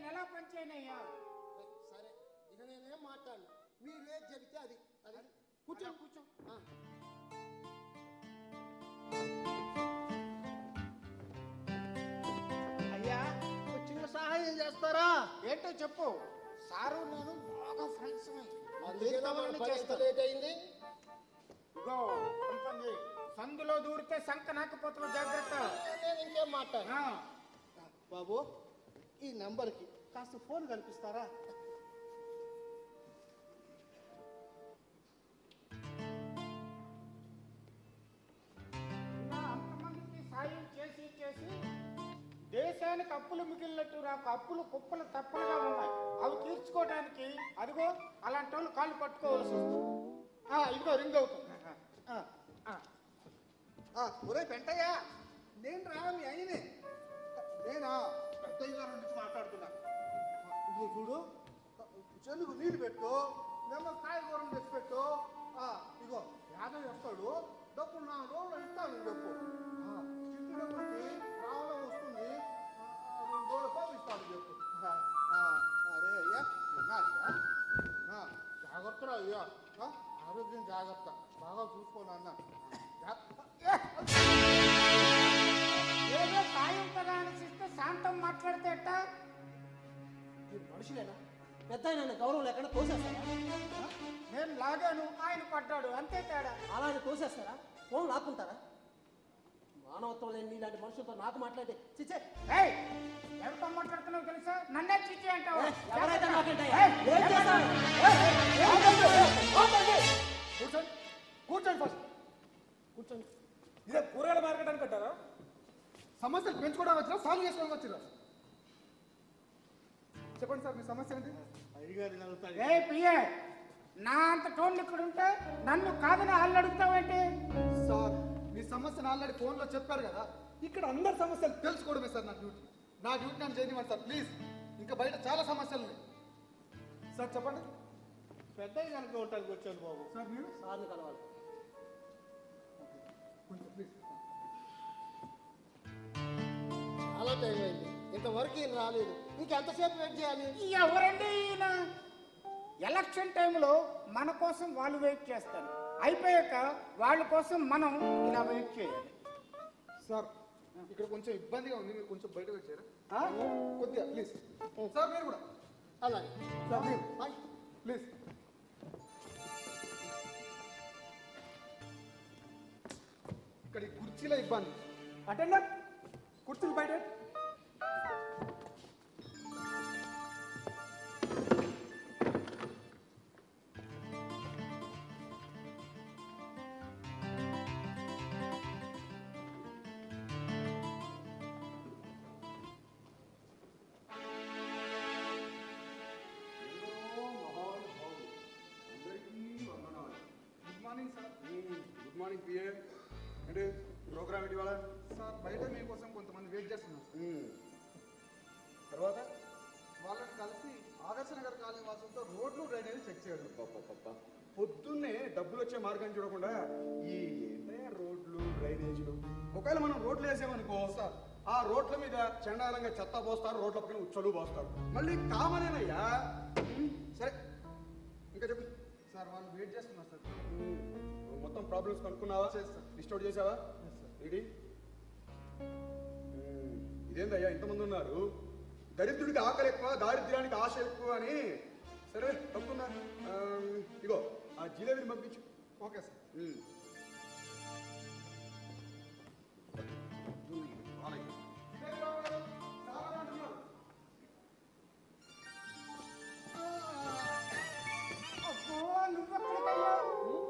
నేను ఎలా పనిచేయనయ్యా? సరే ఇక నేనేం మాట్లాడను, మీరు ఏది చెబితే అది అది కూర్చో కూర్చో. అయ్యా చిన్న సహాయం చేస్తారా? ఏంటో చెప్పు. సారు నేను బాగా ఫ్రెండ్స్. లేట్ అయింది. ఇగో పంపండి, సందులో దూరితే సంక నాకపోతున్న జాగ్రత్త. నేను ఇంకేం మాట్లాడు. బాబు ఈ నంబర్కి కాస్త ఫోన్ కల్పిస్తారా? అంతమందికి సాయం చేసి చేసి దేశానికి అప్పులు మిగిలినట్టు నాకు అప్పులు కుప్పలు తప్పలుగా ఉన్నాయి. అవి తీర్చుకోవడానికి అదిగో అలాంటి వాళ్ళు కాళ్ళు పట్టుకోవాల్సి వస్తుంది. ఇదిగో రింగ్ అవుతుంది. ఒరే పెంటయ్యా, నేను రా మీ అయినే. నేనా పెద్దయ్య గారి నుంచి మాట్లాడుతున్నా. ఇదిగో చూడు, చెలుగు నీళ్ళు పెట్టు, మేము కాయగూరలు తెచ్చి పెట్టు. ఇగో యాదవ్ వస్తాడు, డబ్బులు 4 రోజులు ఇస్తాను చెప్పు. చిట్టి డబ్బులకి రావడం వస్తుంది, 2 రోజులు పంపిస్తాను చెప్పు. అరే అయ్యా జాగ్రత్త అయ్యా, ఆరోగ్యం జాగ్రత్త, బాగా చూసుకోను అన్న. ఏదో సాయం కదా అనిపిస్తే శాంతం మాట్లాడితే ఎట్టా? మనుషులేనా? పెద్ద ఆయన గౌరవం లేకుండా తోసేస్తారా? నేను లాగాను, ఆయన పడ్డాడు, అంతే తేడా. అలాగే తోసేస్తారా? ఫోన్ లాక్కుంటారా? మానవత్వం లేని ఇలాంటి మనుషులతో నాకు మాట్లాడితే చిచ్చే. ఎవరితో మాట్లాడుతున్నావు తెలుసా? నన్నే చిచ్చి అంటావు. ఎవరైతే నాకంటే కూర్చోండి కూర్చోండి, ఫస్ట్ కూర్చోండి. ఇదే కూరగాయల మార్కెట్ అనుకుంటారా? సమస్యలు పెంచుకోవడానికి వచ్చినా సాల్వ్ చేసుకోవడానికి వచ్చిరా? చెప్పండి సార్, మీ సమస్య ఏంటి? పిఏ, నా అంత టోన్లు ఇక్కడ ఉంటే నన్ను కాదని వాళ్ళు అడుగుతావేంటి? సార్ మీ సమస్యను ఆల్రెడీ ఫోన్లో చెప్పారు కదా, ఇక్కడ అందరి సమస్యలు తెలుసుకోవడమే సార్ నా డ్యూటీ. నా డ్యూటీ నన్ను చేయనివ్వండి సార్ ప్లీజ్. ఇంకా బయట చాలా సమస్యలు ఉన్నాయి సార్. చెప్పండి. పెద్దయ్య కనుక ఉండటానికి వచ్చాను బాబు. సార్ మీరు సార్ని కలవాలి. కొంచెం ప్లీజ్. చాలా టైం అయింది, ఇంతవరకు ఈయన రాలేదు. ఇంకెంతసేపు వెయిట్ చేయాలి? ఎవరండి ఈయన? ఎలక్షన్ టైంలో మన కోసం వాళ్ళు వెయిట్ చేస్తారు, అయిపోయాక వాళ్ళ కోసం మనం ఇలా వెయిట్ చేయాలి. సార్ ఇక్కడ కొంచెం ఇబ్బందిగా ఉంది, మీరు కొంచెం బయటకు వచ్చారా కొద్దిగా ప్లీజ్. సార్ మీరు కూడా అలాగే సార్, మీరు ప్లీజ్. ఇక్కడ ఈ కుర్చీలో ఇబ్బంది. అటెండర్ కుర్చీలు బయట. Good morning PA. అంటే ప్రోగ్రామ్ ఏంటి వాళ్ళ? సార్ బయట మీకోసం కొంతమంది వెయిట్ చేస్తున్నారు. తర్వాత వాళ్ళని కలిసి ఆదర్శ నగర్ కాలనీ వాసులతో రోడ్లు డ్రైనేజ్ చెక్ చేయడం. పొద్దున్నే డబ్బులు వచ్చే మార్గం చూడకుండా ఈ రోడ్లు డ్రైనేజీలు. ఒకవేళ మనం రోడ్లు వేసామనుకో సార్, ఆ రోడ్ల మీద చండాలంగా చెత్త పోస్తారు, రోడ్ల పక్కన ఉచ్చలు పోస్తారు. మళ్ళీ కామనేనయ్యా. సరే ఇంకా చెప్పు సార్. వాళ్ళు వెయిట్ చేస్తున్నారు సార్. మొత్తం ప్రాబ్లమ్స్ కనుక్కున్నావా? లిస్ట్ అవుట్ చేసావా? ఏంటి ఇదేందయ్యా ఇంతమంది ఉన్నారు? దరిద్రుడికి ఆకలి ఎక్కువ, దారిద్ర్యానికి ఆశ ఎక్కువ అని. సరే తప్పుందా? ఇగో ఆ జిలేబీని పంపించు. Okay sir.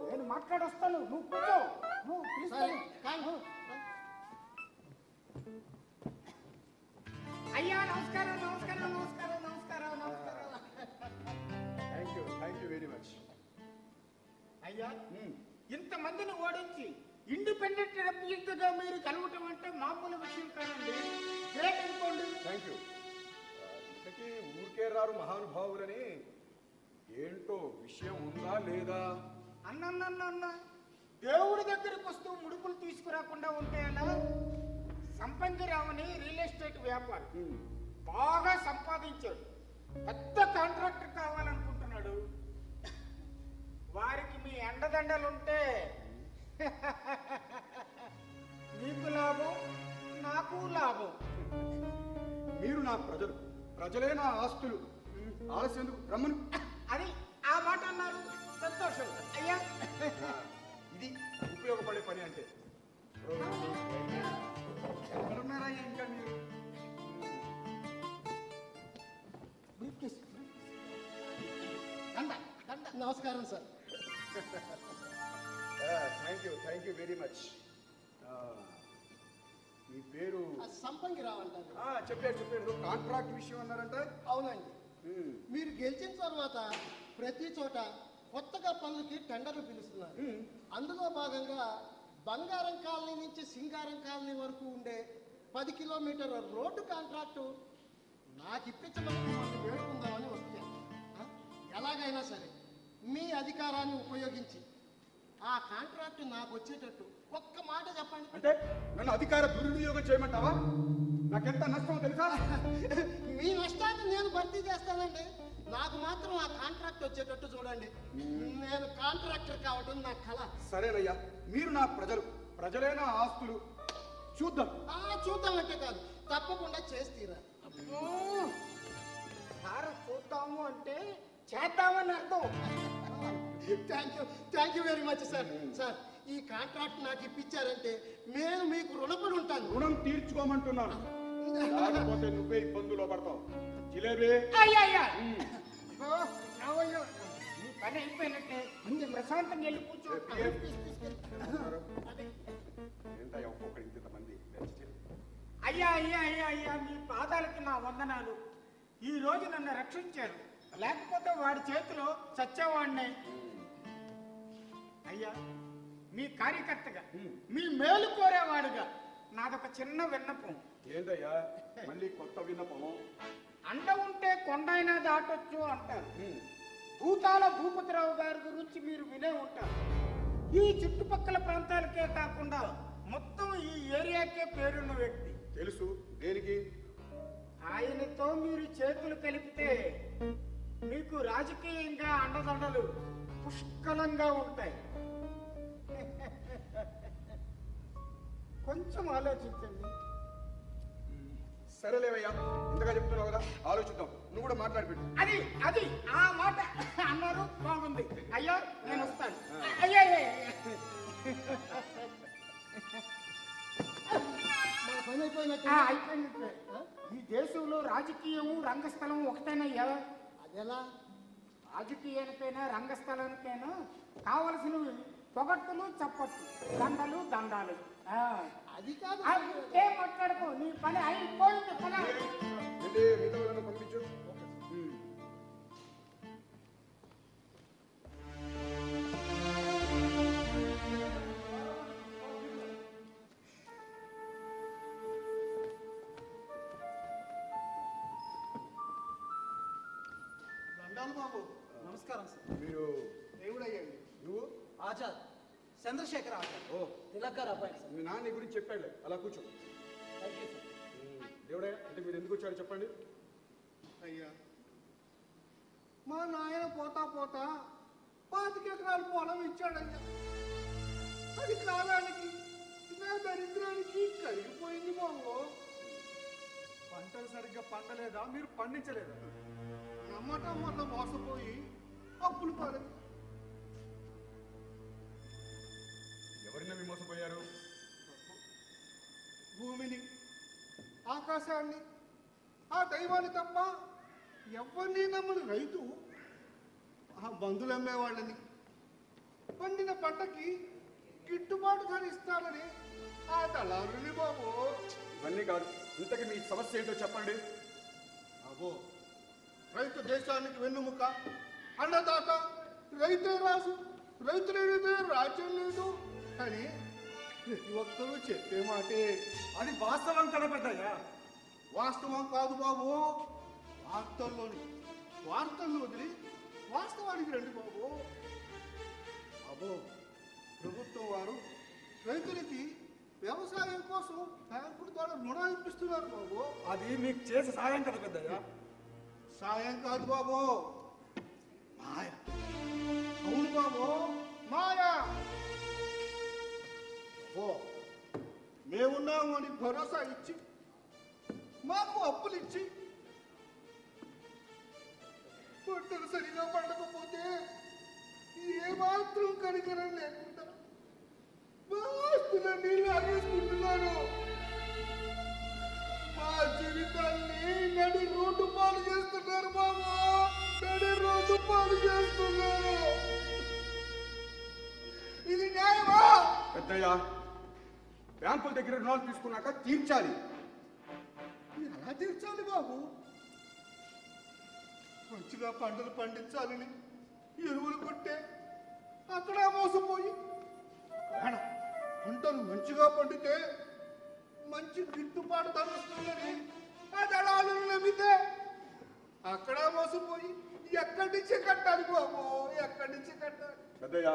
నేను మాట్లాడొస్తాను, నువ్వు కూర్చో. నువ్వు అయ్యా నమస్కారం నమస్కారం నమస్కారం నమస్కారం నమస్కారం. Thank you very much. అయ్యా ఇంతమందిని ఓడించి ఇండిపెండెంట్ అభ్యర్థిగా మీరు కలవటం అంటే మామూలు విషయం కాదండి. గ్రేట్ అనుకోండి. Thank you. ఇంతకీ ఊరికే రారు మహానుభావులని, ఏంటో విషయం ఉందా లేదా? అన్న దేవుడి దగ్గరికి వస్తూ ముడుపులు తీసుకురాకుండా ఉంటే అలా. సంపంగిరావు అని రియల్ ఎస్టేట్ వ్యాపారం బాగా సంపాదించాడు, పెద్ద కాంట్రాక్టర్ కావాలనుకుంటున్నాడు. వారికి మీ అండదండలుంటే మీకు లాభం, నాకు లాభం. మీరు నా ప్రజలు, ప్రజలే నా ఆస్తులు. ఆలస్యం ఎందుకు, రమ్మను. అది ఆ మాట అన్నారు, సంతోషం అయ్యా. ఇది ఉపయోగపడే పని అంటే. ఎక్కడున్నారా ఇంకా మీరు? నమస్కారం sir. Thank you very much. మీ పేరు? సంపంగిరావు అంటారు. చెప్పారు కాంట్రాక్ట్ విషయం అన్నారంట. అవునండి. మీరు గెలిచిన తర్వాత ప్రతి చోట కొత్తగా పనులకి టెండర్లు పిలుస్తున్నారు. అందులో భాగంగా బంగారం కాలనీ నుంచి సింగారం కాలనీ వరకు ఉండే 10 కిలోమీటర్ల రోడ్డు కాంట్రాక్టు నాకు ఇప్పించమని మిమ్మల్ని వేడుకుందామని వచ్చాను. ఎలాగైనా సరే మీ అధికారాన్ని ఉపయోగించి ఆ కాంట్రాక్ట్ నాకు వచ్చేటట్టు ఒక్క మాట చెప్పండి. అంటే నన్ను అధికార దుర్వినియోగం చేయమంటావా? నాకెంత నష్టం తెలుసా? మీ నష్టాన్ని నేను భర్తీ చేస్తానండి. నాకు మాత్రం ఆ కాంట్రాక్ట్ వచ్చేటట్టు చూడండి. నేను కాంట్రాక్టర్ కావడం నా కళ. సరేనయ్యా, మీరు నా ప్రజలు, ప్రజలే నా ఆస్తులు. చూద్దాం. చూద్దామంటే కాదు, తప్పకుండా చేసి తీరా. సార్ చూద్దాము అంటే చేద్దామని అర్థం. Thank you very much sir. Sir, ఈ కాంట్రాక్ట్ నాకు ఇప్పించారంటే నేను మీకు రుణపడి ఉంటాను. రుణం తీర్చుకోమంటున్నాను, లేకపోతే నువ్వే ఇబ్బందులో పడతావు. జిలేబీ. అయ్యా మీ పని అయిపోయినట్టే, ముందు ప్రశాంతంగా వెళ్ళి కూర్చో. ఏంటయ్యా ఒక్కొక్కరు ఇంతమంది? అయ్యా మీ పాదాలకి నా వందనాలు. ఈ రోజు నన్ను రక్షించారు, లేకపోతే వాడి చేతిలో చచ్చేవాడిని. అయ్యా, మీ కార్యకర్తగా, మీ మేలు కోరేవాడుగా నాదొక చిన్న విన్నపం. ఏంటయ్యా మళ్ళీ కొత్త విన్నపము? అండ ఉంటే కొండైనా దాటొచ్చు అంటారు. భూతాల భూపతిరావు గారి గురించి మీరు వినే ఉంటారు. ఈ చుట్టుపక్కల ప్రాంతాలకే కాకుండా మొత్తం ఈ ఏరియాకే పేరున్న వ్యక్తి. తెలుసు. దేనికి? ఆయనతో మీరు చేతులు కలిపితే మీకు రాజకీయంగా అండదండలు పుష్కలంగా ఉంటాయి. కొంచెం ఆలోచించండి. సరేలేవయ్యా, ఇంతగా చెప్తున్నావు కదా, ఆలోచిద్దాం. నువ్వు కూడా మాట్లాడిపెట్టు. అది ఆ మాట అన్నారు, బాగుంది. అయ్యా నేను వస్తాను. అయ్యా మా పని అయిపోయినట్టు. అయిపోయినట్టే. ఈ దేశంలో రాజకీయము రంగస్థలం ఒకటేనయ్యా. అదెలా? రాజకీయానికైనా రంగస్థలానికైనా కావలసినవి పొగట్టులు, చప్పట్లు, దండలు, దండాలు. అది కాదు. ఏం మాట్లాడుకో, నీ పని అయిపోయింది. మిగతా పంపించు. దండాలు బాబు. నమస్కారం సార్. మీరు దేవుడయ్యండి. నువ్వు? ఆచార్ చంద్రశేఖర్ ఆచార్. ఓ, తిలక్ గారు అబ్బాయి సార్. మీ నాన్న గురించి చెప్పాడు. అలా కూర్చో. Thank you sir. దేవుడే, అంటే మీరు ఎందుకు వచ్చారో చెప్పండి. అయ్యా, మా నాయన పోతా 25 ఎకరాల పొలం ఇచ్చాడయ్యా. అది కాలానికి నా దరిద్రానికి కరిగిపోయింది బాబు. పంటలు సరిగ్గా పండలేదా? మీరు పండించలేదా? నమ్మటం వల్ల మోసపోయి అప్పులు పాలయ్యి. ఎవరిని నమ్మి మోసపోయారు? భూమిని, ఆకాశాన్ని, ఆ దైవాన్ని తప్ప ఎవరిని నమ్మని రైతు ఆ మందులు అమ్మేవాళ్ళని, పండిన పంటకి గిట్టుబాటు ధర ఇస్తారని ఆ దళారుని బాబు. ఇవన్నీ కాదు, ఇంతకీ మీ సమస్య ఏంటో చెప్పండి. అబ్బో, రైతు దేశానికి వెన్నుముక, అన్నదాత, రైతే రాజు, రైతు లేనిదే రాజ్యం లేదు అని ప్రతి ఒక్కరూ చెప్పే మాటే. అది వాస్తవం కనపడ్డాయా? వాస్తవం కాదు బాబు, వార్తల్లో వదిలి వాస్తవానికి రండి బాబు. అబ్బో, ప్రభుత్వం వారు రైతులకి వ్యవసాయం కోసం బ్యాంకుల ద్వారా రుణాలు ఇప్పిస్తున్నారు బాబు. అది మీకు చేసే సాయం కదా పెద్దయ్య. సాయం కాదు బాబు, మాయ. అవును బాబు, మాయా. ఓ మేమున్నాము అని భరోసా ఇచ్చి మాకు అప్పులు ఇచ్చి పంటలు సరిగా పండకపోతే ఏమాత్రం కనికరం లేకుండా ఆస్తులన్నీ లాగేసుకుంటున్నారు. మా జీవితాన్ని నడి రోడ్డు పాలు చేస్తున్నారు బాబు, నడి రోడ్డు పాలు చేస్తున్నారు. ఇది న్యాయమా? పెద్దయ్య, బ్యాంకుల దగ్గర రుణాలు తీసుకున్నాక తీర్చాలి. ఎలా తీర్చాలి బాబు? మంచిగా పంటలు పండించాలని ఎరువులు కొట్టే అక్కడ మోసపోయి పంటలు మంచిగా పండితే మంచి గిట్టుబాటు ధర వస్తుందని ఆ దళాలను నమ్మితే అక్కడ మోసపోయి ఎక్కడి నుంచి కట్టాలి బాబు, ఎక్కడి నుంచి కట్టాలి? పెద్దయ్య,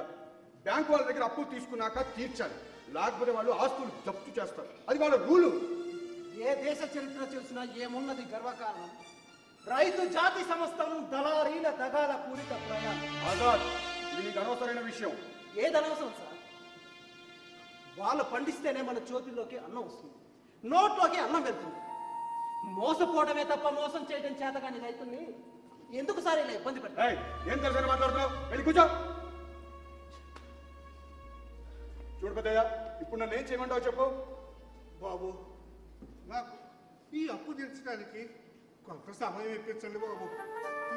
బ్యాంకు వాళ్ళ దగ్గర అప్పులు తీసుకున్నాక తీర్చాలి, లేకపోతే వాళ్ళు ఆస్తులు జప్తు చేస్తారు. అది వాళ్ళ రూలు. ఏ దేశ చరిత్ర చూసినా ఏమున్నది గర్వకారణం? రైతు జాతి సమస్తం దళారీల దగాల పూరిత ప్రయాణం. ఆజాద్, ఇది నీకు అనవసరమైన విషయం. ఏదనవసరం సార్? వాళ్ళు పండిస్తేనే మన చేతుల్లోకి అన్నం వస్తుంది, నోట్లోకి అన్నం వెళ్తుంది. మోసపోవడమే తప్ప మోసం చేయడం చేత కానీ రైతుల్ని ఎందుకు సార్ ఇలా ఇబ్బంది పెట్టారు? ఏయ్, ఏం తెలుసని మాట్లాడుతున్నావు? వెళ్ళి కూర్చో. చూడు పెద్దయ్య, ఇప్పుడు నన్ను ఏం చేయమంటావు చెప్పు. బాబు, నాకు ఈ అప్పు తీర్చడానికి కొంత సమయం ఇప్పించండి బాబు,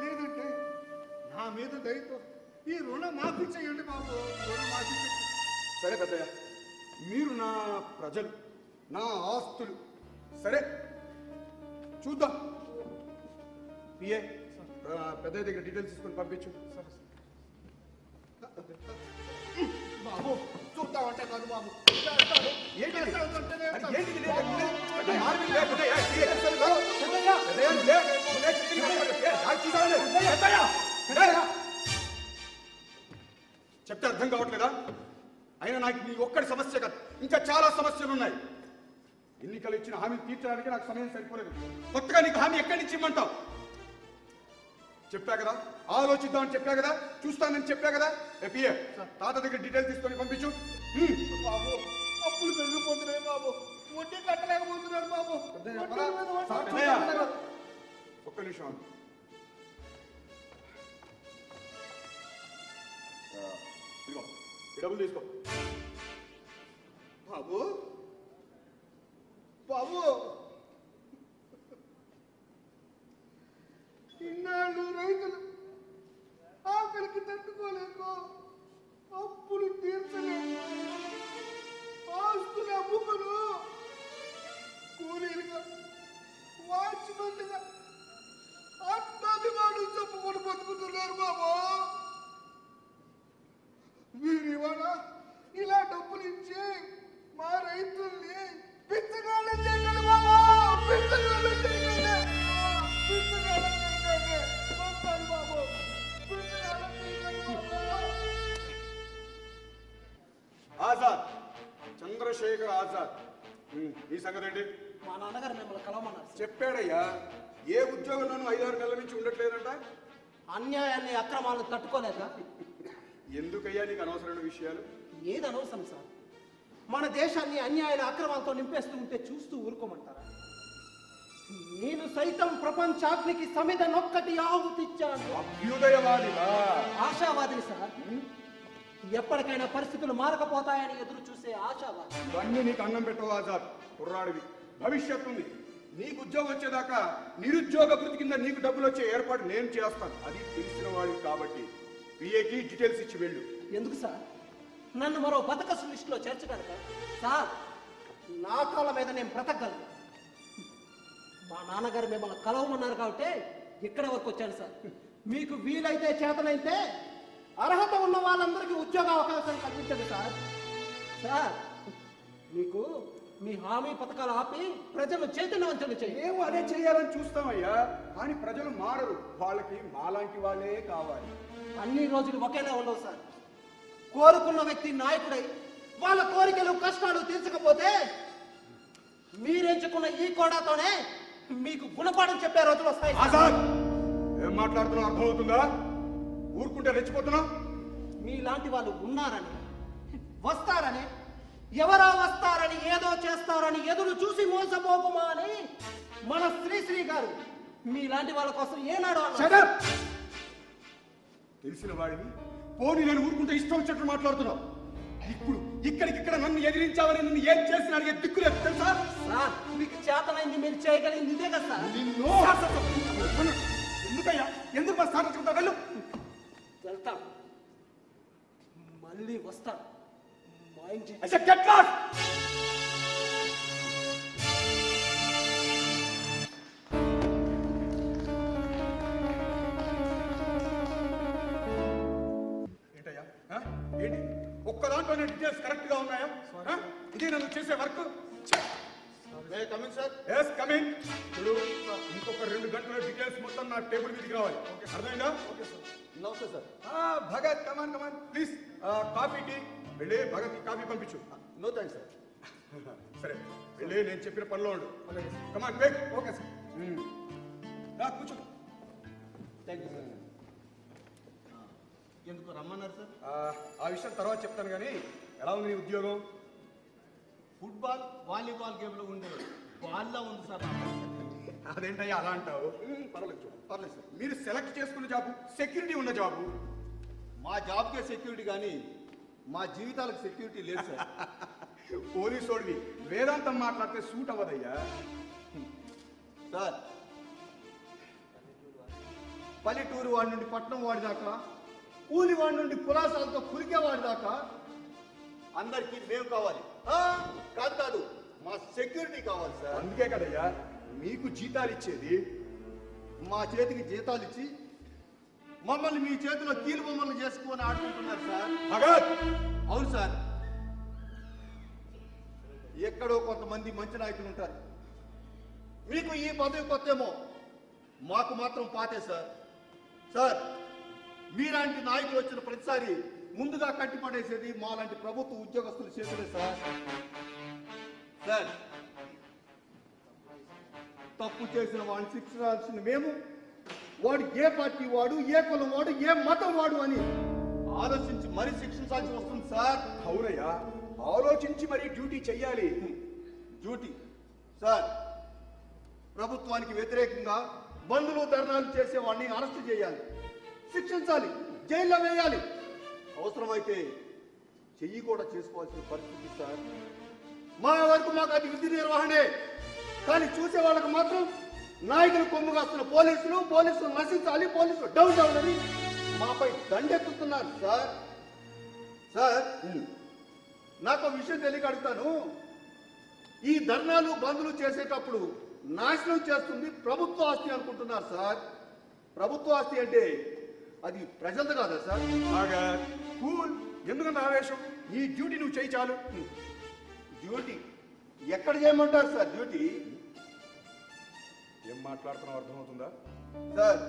లేదంటే నా మీద దయతో ఈ రుణం మాఫీ చేయండి బాబు, రుణం మాఫీ చేయండి. సరే పెద్దయ్య, మీరు నా ప్రజలు, నా ఆస్తులు. సరే చూద్దాం. పిఏ, పెద్దయ్య దగ్గర డీటెయిల్స్ తీసుకొని పంపించు. బాబు చూద్దామంటే కాదు బాబు, ఏంటి? చేస్తానంటేనే అది చేస్తాను. ఏంటిది? పెద్దయ్య, ఆర్మీ లే, పెద్దయ్య, పిఏ చేస్తాను కదా? పెద్దయ్య, లే, లే, పెద్దయ్య, పెద్దయ్య. చెప్తే అర్థం కావట్లేదా? అయినా నాకు నీ ఒక్కడి సమస్య కాదు, ఇంకా చాలా సమస్యలు ఉన్నాయి. ఎన్నికలు ఇచ్చిన హామీ తీర్చడానికి నాకు సమయం సరిపోలేదు. కొత్తగా నీకు హామీ ఎక్కడి నుంచి ఇమ్మంటావు? చెప్పా కదా, ఆలోచిద్దామని చెప్పా కదా, చూస్తానని చెప్పా కదా. పిఏ, తాత దగ్గర డీటెయిల్స్ తీసుకొని పంపించు. బాబు అప్పులు పెరిగిపోతున్నాయి బాబు, వడ్డీ కట్టలేకపోతున్నాడు బాబు. వడ్డీ మీద వడ్డీ. పెద్దయ్య, ఒక్క నిమిషం. ఇదిగో, ఈ డబ్బులు తీసుకో. బాబు బాబు, ఇన్నాళ్ళు రైతులు ఆకలికి తట్టుకోలేక అప్పులు తీర్చలేక ఆస్తులు అమ్ముకును కూలీలుగా, వాచ్మెన్లుగా, అత్తాభిమానులు చెప్పుకొని బతుకుతున్నారు బాబు. మీరు ఇవాళ ఇలా డబ్బులు ఇచ్చి మా రైతుల్ని పిచ్చగాళ్ళు చేయగలరు బాబు, పిచ్చగాళ్ళు చేయగలరు, పిచ్చగాళ్ళు చేయగలరు. వస్తాను బాబు, పిచ్చగాళ్ళు చేయగలరు బాబు. ఆజాద్, చంద్రశేఖర్ ఆజాద్. ఈ సంగతి ఏంటి? మా నాన్నగారు మిమ్మల్ని కలవమన్నారు సార్. చెప్పాడయ్యా, ఏ ఉద్యోగంలోనూ 5-6 నెలల నుంచి ఉండట్లేదంట. అన్యాయాన్ని అక్రమాలను తట్టుకోలేక. ఎందుకయ్యా నీకు అనవసరమైన విషయాలు? ఏది అనవసరం సార్? మన దేశాన్ని అన్యాయాల అక్రమాలతో నింపేస్తూ ఉంటే చూస్తూ ఊరుకోమంటారా? నేను సైతం ప్రపంచాగ్నికి సమిత నొక్కటి ఆహుతిచ్చాను. అభ్యుదయవాదిగా? ఆశావాదిని సార్. ఎప్పటికైనా పరిస్థితులు మారకపోతాయని ఎదురు చూసే ఆశావాది. ఇవన్నీ నీకు అన్నం పెట్టవు ఆజాద్. కుర్రాడివి, భవిష్యత్తు ఉంది. నీకు ఉద్యోగం వచ్చేదాకా నిరుద్యోగ వృత్తి కింద నీకు డబ్బులు వచ్చే ఏర్పాటు నేను చేస్తాను. అది తెలిసిన వాడివి కాబట్టి పిఏకి డీటెయిల్స్ ఇచ్చి వెళ్ళు. ఎందుకు సార్? నన్ను మరో బతకసు లిస్టులో చేర్చగలరా సార్? నా కాళ్ళ మీద నేను బ్రతకగలను. మా నాన్నగారు మిమ్మల్ని కలవమన్నారు కాబట్టి ఇక్కడ వరకు వచ్చాను సార్. మీకు వీలైతే చేతనైతే అర్హత ఉన్న వాళ్ళందరికీ ఉద్యోగ అవకాశం కల్పించండి సార్. సార్, మీకు మీ హామీ పథకాలు ఆపి ప్రజలు చైతన్యవంతులు చేయండి. మేము అదే చేయాలని చూస్తామయ్యా, కానీ ప్రజలు మారరు. వాళ్ళకి మాలాంటి వాళ్ళే కావాలి. అన్ని రోజులు ఒకేలా ఉండవు సార్. కోరుకున్న వ్యక్తి నాయకుడై వాళ్ళ కోరికలు కష్టాలు తీర్చకపోతే మీరెంచుకున్న ఈ కోడాతోనే మీకు గుణపాఠం చెప్పే రోజులు వస్తాయి. ఆజాద్, ఏం మాట్లాడుతున్నావు అర్థమవుతుందా? ఊరుకుంటే రెచ్చిపోతున్నావు. మీలాంటి వాళ్ళు ఉన్నారని, వస్తారని, ఎవరో వస్తారని, ఏదో చేస్తారని ఎదురు చూసి మోసపోకుమా అని మన శ్రీశ్రీ గారు మీలాంటి వాళ్ళ కోసం ఏనాడు అన్నారు. Shut up! తెలిసిన వాడిని పోనీ నేను ఊరుకుంటే ఇష్టం వచ్చినట్టు మాట్లాడుతున్నావు. ఇప్పుడు ఇక్కడికిక్కడ నన్ను ఎదిరించావని నిన్ను ఏం చేసిన అడిగే దిక్కులేదు తెలుసా? సార్, మీకు చేతనైంది మీరు చేయగలిగింది ఇదే కదా సార్. నిన్ను ఎందుకయ్యా? ఎందుకు మా స్థానం చెప్తా? వెళ్ళు. వెళ్తాం, మళ్ళీ వస్తాం. మా ఇంటి I said get lost! ఏంటయ్యా? ఆ? ఏంటి ఒక్క దాంట్లోనే డీటెయిల్స్ కరెక్ట్ గా ఉన్నాయా? ఆ? ఇదే నన్ను చేసే వర్క్. Yes coming. చూడు, ఇంకొక 2 గంటల డీటెయిల్స్ మొత్తం నా టేబుల్ మీదకి రావాలి. అర్థమైందా? నమస్తే sir. Bhagat come on please coffee tea. వెళ్ళి భగత్ కాఫీ పంపించు. No thanks sir. సరే వెళ్ళి నేను చెప్పిన పనిలో ఉండు. Come on back. Okay sir. కూర్చో. Thank you sir. ఎందుకు రమ్మన్నారు సార్? ఆ విషయం తర్వాత చెప్తాను కానీ ఎలా ఉంది నీ ఉద్యోగం? ఫుట్బాల్ వాలీబాల్ గేమ్లో ఉండే బాల్లా ఉంది సార్ నా పరిస్థితి. అదేంటయ్యా అలా అంటావు? పర్వాలేదు పర్లేదు సార్. మీరు సెలెక్ట్ చేసుకున్న జాబు సెక్యూరిటీ ఉన్న జాబు. మా జాబ్కే సెక్యూరిటీ కానీ మా జీవితాలకు సెక్యూరిటీ లేదు సార్. పోలీసోడివి వేదాంతం మాట్లాడితే సూట్ అవ్వదయ్యా. సార్, పల్లెటూరు వాడి నుండి పట్నం వాడి దాకా, కూలి వాడి నుండి కులాసాలతో కులికే వాడి దాకా అందరికీ మేము కావాలి. కాదు కాదు, మా సెక్యూరిటీ కావాలి సార్. అందుకే కదయ్యా మీకు జీతాలు ఇచ్చేది. మా చేతికి జీతాలు ఇచ్చి మమ్మల్ని మీ చేతిలో కీలు బొమ్మలు చేసుకొని ఆడుకుంటున్నారు సార్. భగత్, అవును సార్. ఎక్కడో కొంతమంది మంచి నాయకులు ఉంటారు. మీకు ఈ పదవి కొత్తేమో, మాకు మాత్రం పాతే సార్. సార్, మీలాంటి నాయకులు వచ్చిన ప్రతిసారి ముందుగా కట్టిపడేసేది మాలాంటి ప్రభుత్వ ఉద్యోగస్తుల చేతులే సార్. సార్, తప్పు చేసిన వాడిని శిక్షించాల్సిన మేము, వాడు ఏ పార్టీ వాడు, ఏ కులం వాడు, ఏ మతం వాడు అని ఆలోచించి మరీ శిక్షించాల్సి వస్తుంది సార్. అవునయ్యా, ఆలోచించి మరీ డ్యూటీ చెయ్యాలి. డ్యూటీ సార్, ప్రభుత్వానికి వ్యతిరేకంగా బంధులు ధర్నాలు చేసే వాడిని అరెస్ట్ చేయాలి, శిక్షించాలి, జైల్లో వేయాలి, అవసరమైతే చెయ్యి కూడా చేసుకోవాల్సిన పరిస్థితి సార్. మా వరకు మాకు అది విధి నిర్వహణే. కానీ చూసే వాళ్ళకు మాత్రం నాయకులు కొమ్ముగాస్తున్న పోలీసులు నశించాలి, పోలీసులు డౌన్ డౌన్ అని మాపై దండెత్తుతున్నారు సార్. సార్, నాకు విషయం తెలియక అడుగుతాను. ఈ ధర్నాలు బంధులు చేసేటప్పుడు నాశనం చేస్తుంది ప్రభుత్వ ఆస్తి అనుకుంటున్నారు సార్. ప్రభుత్వ ఆస్తి అంటే అది ప్రజలది కాదా సార్? కూల్, ఎందుకంత ఆవేశం? ఈ డ్యూటీ నువ్వు చేయి చాలు. డ్యూటీ ఎక్కడ చేయమంటారు సార్? డ్యూటీ ఏం మాట్లాడుతున్నావు అర్థమవుతుందా? సార్,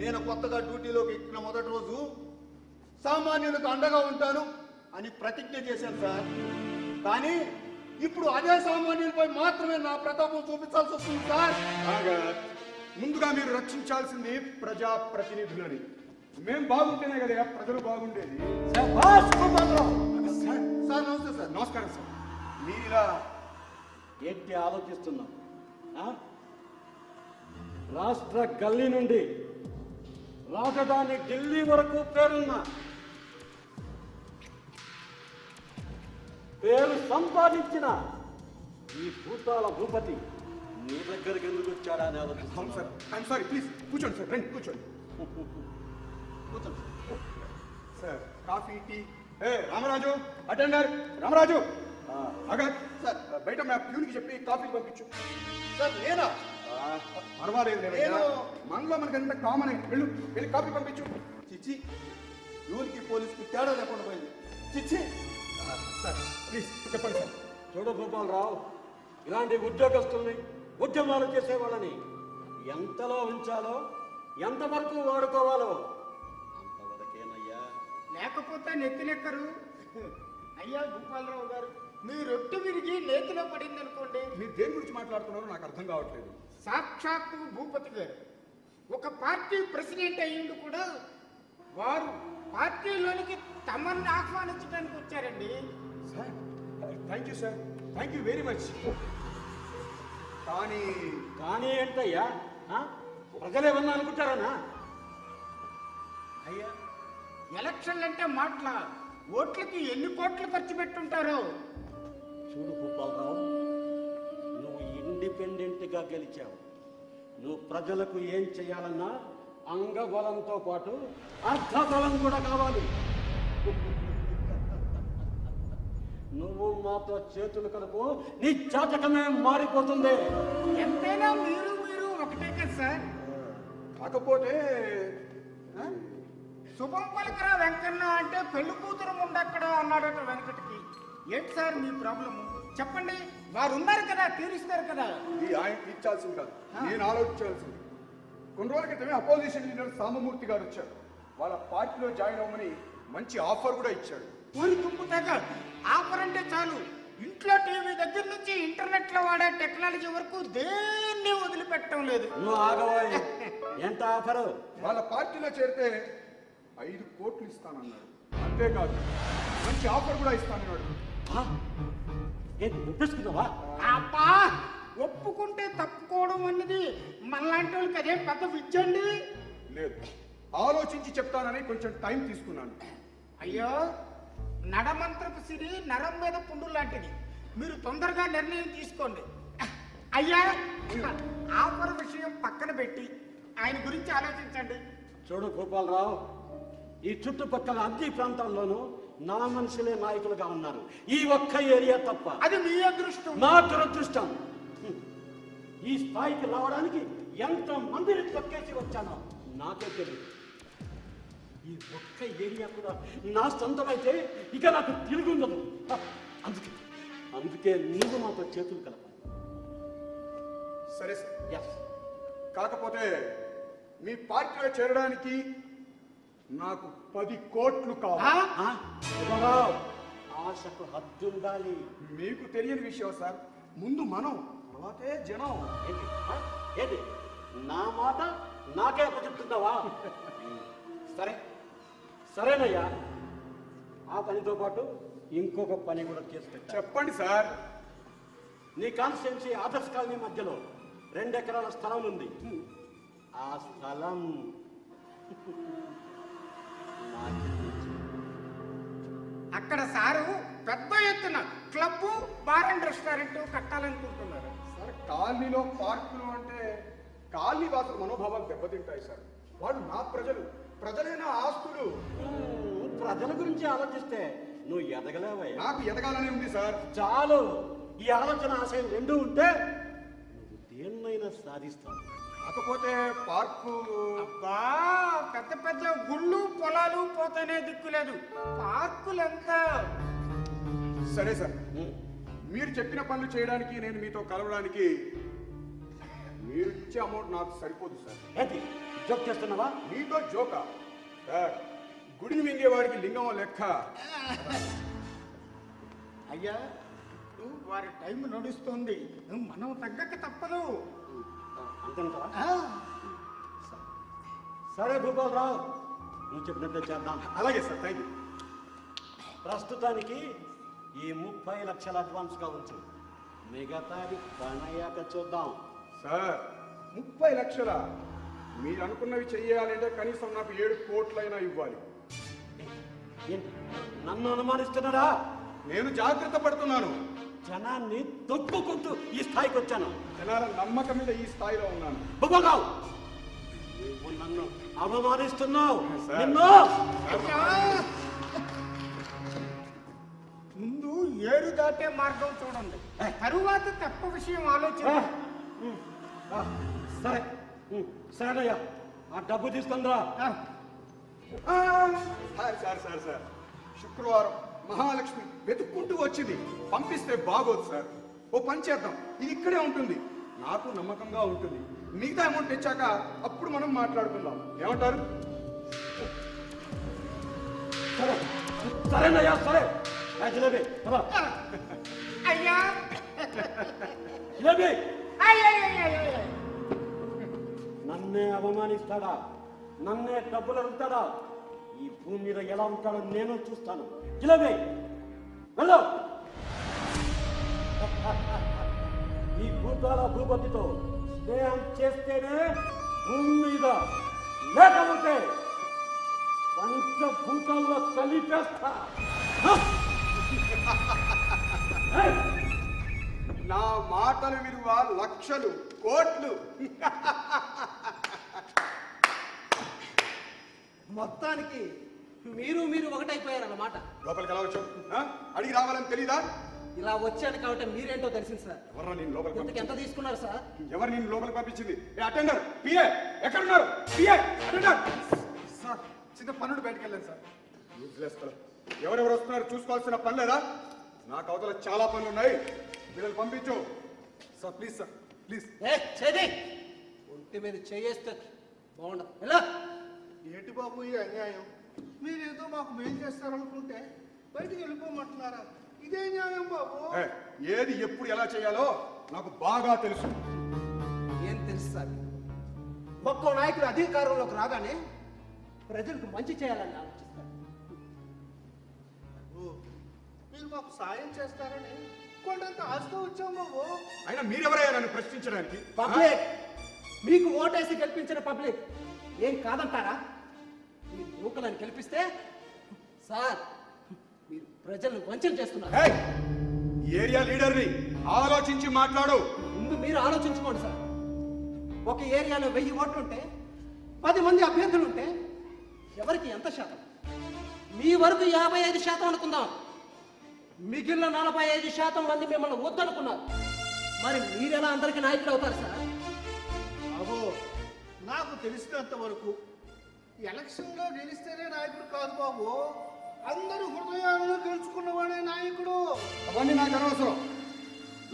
నేను కొత్తగా డ్యూటీలోకి ఎక్కిన మొదటి రోజు సామాన్యులకు అండగా ఉంటాను అని ప్రతిజ్ఞ చేశాను సార్. కానీ ఇప్పుడు అదే సామాన్యులపై మాత్రమే నా ప్రతాపం చూపించాల్సి వస్తుంది సార్. ముందుగా మీరు రక్షించాల్సింది ప్రజాప్రతినిధులని. మేం బాగుంటేనే కదా ప్రజలు బాగుండేది. సార్ నమస్తే సార్. నమస్కారం సార్. మీరా ఏంటి ఆలోచిస్తున్నాం? రాష్ట్ర గల్లీ నుండి రాజధాని ఢిల్లీ వరకు పేరు సంపాదించిన ఈ భూతాల భూపతి నీ దగ్గరికి ఎందుకు వచ్చాడా అని ఆలోచిస్తాం. సార్, ఐఎమ్ సారీ, ప్లీజ్ కూర్చోండి సార్. రండి కూర్చోండి. కూర్చోండి sir, coffee tea. Ramaraju, attender Ramaraju, అగర్ సార్. బయట మా ప్యూన్కి చెప్పి కాఫీ పంపించు. సార్. నేనా? పర్వాలేదు, మనలో మనకి ఎంత కామన్. వెళ్ళి కాఫీ పంపించు. చిచ్చి, ఊరికి పోలీసుకి తేడా లేకుండా పోయింది. చిచ్చి. సార్ ప్లీజ్ చెప్పండి సార్. చూడ భూపాలరావు, ఇలాంటి ఉద్యోగస్తుల్ని, ఉద్యమాలు చేసేవాళ్ళని ఎంతలో ఉంచాలో, ఎంతవరకు వాడుకోవాలో అంతవరకేనయ్యా. లేకపోతే నెత్తినెక్కరు, అయ్యా భూపాలరావు గారు, మీ రొట్టె విరిగి నేతిలో పడింది అనుకోండి. మీరు దేని గురించి మాట్లాడుతున్నారో నాకు అర్థం కావట్లేదు. సాక్షాత్తు భూపతి గారు ఒక పార్టీ ప్రెసిడెంట్ అయ్యిండు కూడా వారు పార్టీలోనికి తమన్ని ఆహ్వానించడానికి వచ్చారండి. Sir thank you sir, thank you very much. కానీ ఏంటయ్యా, ప్రజలు ఏమన్నా అనుకుంటారనా? అయ్యా ఎలక్షన్లు అంటే మాటల, ఓట్లకి ఎన్ని కోట్లు ఖర్చు పెట్టుంటారో. చూడు భూపాలరావు, నువ్వు ఇండిపెండెంట్గా గెలిచావు. నువ్వు ప్రజలకు ఏం చేయాలన్నా అంగబలంతో పాటు అర్థబలం కూడా కావాలి. నువ్వు మాతో చేతులు కలుపు, నీ చాతకమే మారిపోతుంది. ఎంతైనా మీరు ఒకటే కదా సార్. కాకపోతే శుభం పలకరా వెంకన్న అంటే పెళ్లి కూతురు ఉండక్కడ అన్నాడట వెంకటకి. ఏంటి సార్ మీ ప్రాబ్లము చెప్పండి, వారు ఉన్నారు కదా, తీరుస్తారు కదా. ఇది ఆయన తీర్చాల్సింది కాదు, నేను ఆలోచించాల్సింది. కొన్ని రోజుల క్రితమే అపోజిషన్ లీడర్ సామమూర్తి గారు వచ్చారు. వాళ్ళ పార్టీలో జాయిన్ అవ్వమని మంచి ఆఫర్ కూడా ఇచ్చాడు. ఊరి తుంపుతాగా ఆఫర్ అంటే చాలు, ఇంట్లో టీవీ దగ్గర నుంచి ఇంటర్నెట్ లో వాడే టెక్నాలజీ వరకు దేన్ని వదిలిపెట్టడం లేదు. నువ్వు ఆగబోయే ఎంత ఆఫరు? వాళ్ళ పార్టీలో చేరితే 5 కోట్లు ఇస్తానన్నాడు. అంతేకాదు మంచి ఆఫర్ కూడా ఇస్తానన్నాడు. ఒప్పించుకున్నావా? అబ్బా, ఒప్పుకుంటే తప్పుకోవడం అన్నది మనలాంటి వాళ్ళకి అదే పెద్ద విద్య అండి. లేదు, ఆలోచించి చెప్తానని కొంచెం టైం తీసుకున్నాను. అయ్యో, నడమంత్రపు సిరి నరం మీద పుండు లాంటిది, మీరు తొందరగా నిర్ణయం తీసుకోండి. అయ్యా, ఆఫర్ విషయం పక్కన పెట్టి ఆయన గురించి ఆలోచించండి. చూడు భూపాలరావు, ఈ చుట్టుపక్కల అన్ని ప్రాంతాల్లోనూ నా మనుషులే నాయకులుగా ఉన్నారు, ఈ ఒక్క ఏరియా తప్ప. అది మీ అదృష్టం. నా దురదృష్టం. ఈ స్థాయికి రావడానికి ఎంత మందిని తొక్కేసి వచ్చానో నాకే తెలియదు. ఈ ఒక్క ఏరియా కూడా నా సొంతమైతే ఇక నాకు తిరుగుండదు. అందుకే నీవు మాతో చేతులు కలపాలి. సరే సార్, కాకపోతే మీ పార్టీలో చేరడానికి నాకు 10 కోట్లు కావాలి. ఆశకు హద్దుండాలి. మీకు తెలియని విషయం సార్, ముందు మనం, తర్వాతే జనం. ఏంటి నా మాట నాకే చెప్తున్నావా? సరేనయ్యా, ఆ పనితో పాటు ఇంకొక పని కూడా చేసి పెట్టా. చెప్పండి సార్. నీ కాన్స్టిట్యున్సీ ఆదర్శ కాలనీ మధ్యలో 2 ఎకరాల స్థలం ఉంది. ఆ స్థలం అక్కడ సారు పెద్ద ఎత్తున క్లబ్, బార్ అండ్ రెస్టారెంట్ కట్టాలనుకుంటున్నారు. సార్, కాలనీలో పార్కులు అంటే కాలనీ వాసుల మనోభావాలు దెబ్బతింటాయి సార్. వాళ్ళు నా ప్రజలు, ప్రజలైన ఆస్తులు. ప్రజల గురించి ఆలోచిస్తే నువ్వు ఎదగలేవయ్యా. నాకు ఎదగాలనే ఉంది సార్. చాలు, ఈ ఆలోచన ఆశయం రెండూ ఉంటే నువ్వు దేన్నైనా సాధిస్తావు. కాకపోతే పార్కు. అబ్బా, పెద్ద పెద్ద గుళ్ళు పొలాలు పోతేనే దిక్కులేదు, పార్కులంతా. సరే సార్, మీరు చెప్పిన పనులు చేయడానికి, నేను మీతో కలవడానికి మీరు ఇచ్చే అమౌంట్ నాకు సరిపోదు సార్. ఏంటి జోక్ చేస్తున్నావా? మీతో జోకా సార్? గుడిని మింగేవాడికి లింగం లెక్క. అయ్యా, వారి టైం నడుస్తుంది, మనం తగ్గక తప్పదు. అంతేంటవా? సరే భూపాలరావు, నువ్వు చెప్పినట్టే చేద్దాం. అలాగే సార్, థ్యాంక్ యూ. ప్రస్తుతానికి ఈ 30 లక్షల అడ్వాన్స్గా ఉంచు, మిగతాది పనయ్యాక చూద్దాం. సార్, 30 లక్షల? మీరు అనుకున్నవి చెయ్యాలంటే కనీసం నాకు 7 కోట్లైనా ఇవ్వాలి. ఏంటి నన్ను అనుమానిస్తున్నారా? నేను జాగ్రత్త పడుతున్నాను. జనాన్ని తొక్కుకుంటూ ఈ స్థాయికి వచ్చాను. జనాల నమ్మకం మీద ఈ స్థాయిలో ఉన్నాను. భూపాలరావు, నువ్వు నన్ను అవమానిస్తున్నావు. ముందు ఏరు దాటే మార్గం చూడండి, తరువాత తప్ప విషయం ఆలోచన. సరే సరేనయ్యా, ఆ డబ్బు తీసుకుందా? సార్ సార్ సార్, శుక్రవారం మహాలక్ష్మి వెతుక్కుంటూ వచ్చింది, పంపిస్తే బాగోదు సార్. ఓ పని చేద్దాం, ఇది ఇక్కడే ఉంటుంది, నాకు నమ్మకంగా ఉంటుంది. మిగతా అమౌంట్ తెచ్చాక అప్పుడు మనం మాట్లాడుకుందాం, ఏమంటారు? సరే సరేనయ్యా సరే జిలేబీ అయ్యా జిలేబీ అయ్యయ్యయ్యయ్యయ్య. నన్నే అవమానిస్తాడా నన్నే డబ్బులు అడుగుతాడా ఈ భూమి మీద ఎలా ఉంటాడో నేను చూస్తాను జిలేబీ వెళ్ళు ఈ భూతాల భూపతితో స్నేహం చేస్తేనే భూమి మీద లేకపోతే పంచభూతాల్లో కలిపేస్తా నా మాటలు విలువ లక్షలు కోట్లు. మొత్తానికి మీరు ఒకటైపోయారన్నమాట. లోపలికి ఎలా వచ్చావు? అడిగి రావాలని తెలీదా? ఇలా వచ్చాను కాబట్టి మీరేంటో తెలిసింది సార్. ఎవరు నేను లోపలికి ఇంతకు ఎంత తీసుకున్నారు సార్? ఎవరు నేను లోపలికి పంపించింది? అటెండర్ పిఏ ఎక్కడున్నారు? పిఏ అటెండర్ సార్ చిన్న పన్నుడు బయటకు వెళ్ళాను సార్. Useless fellow. ఎవరెవరు వస్తున్నారు చూసుకోవాల్సిన పని లేదా? నాకు అవతల చాలా పనులు ఉన్నాయి. వీళ్ళని పంపించు. Sir please sir please. చేది ఒంటి మీద చేయేస్తే బాగుండదు. ఎలా ఏంటి బాబు ఈ అన్యాయం? మీరేదో మాకు మేలు చేస్తారనుకుంటే బయటికి వెళ్ళిపోమంటున్నారా? ఇదే న్యాయం బాబు. ఏది ఎప్పుడు ఎలా చేయాలో నాకు బాగా తెలుసు. ఏం తెలుసు సార్? ఒక్కో నాయకుడు అధికారంలోకి రాగానే ప్రజలకు మంచి చేయాలని ఆలోచిస్తారు. మీరు మాకు సాయం చేస్తారని కొండంత ఆశతో వచ్చాం బాబు. అయినా మీరెవరయ్యా నన్ను ప్రశ్నించడానికి? పబ్లిక్ మీకు ఓటేసి గెలిపించిన పబ్లిక్ ఏం కాదంటారా? మీరు యువకులను గెలిపిస్తే సార్ మీరు ప్రజలను వంచన చేస్తున్నారు. ఏరియా లీడర్ని ఆలోచించి మాట్లాడు. ముందు మీరు ఆలోచించుకోండి సార్. ఒక ఏరియాలో 1000 ఓట్లుంటే 10 మంది అభ్యర్థులుంటే ఎవరికి ఎంత శాతం? మీ వరకు 55% అనుకుందాం. మిగిలిన 45% మంది మిమ్మల్ని వద్దనుకున్నారు. మరి మీరెలా అందరికీ నాయకుడు అవుతారు సార్? బాబు నాకు తెలిసినంత వరకు ఎలక్షన్లో గెలిస్తేనే నాయకుడు కాదు బాబు, అందరూ హృదయాలను గెలుచుకున్నవాడే నాయకుడు. అవన్నీ నాకు అనవసరం.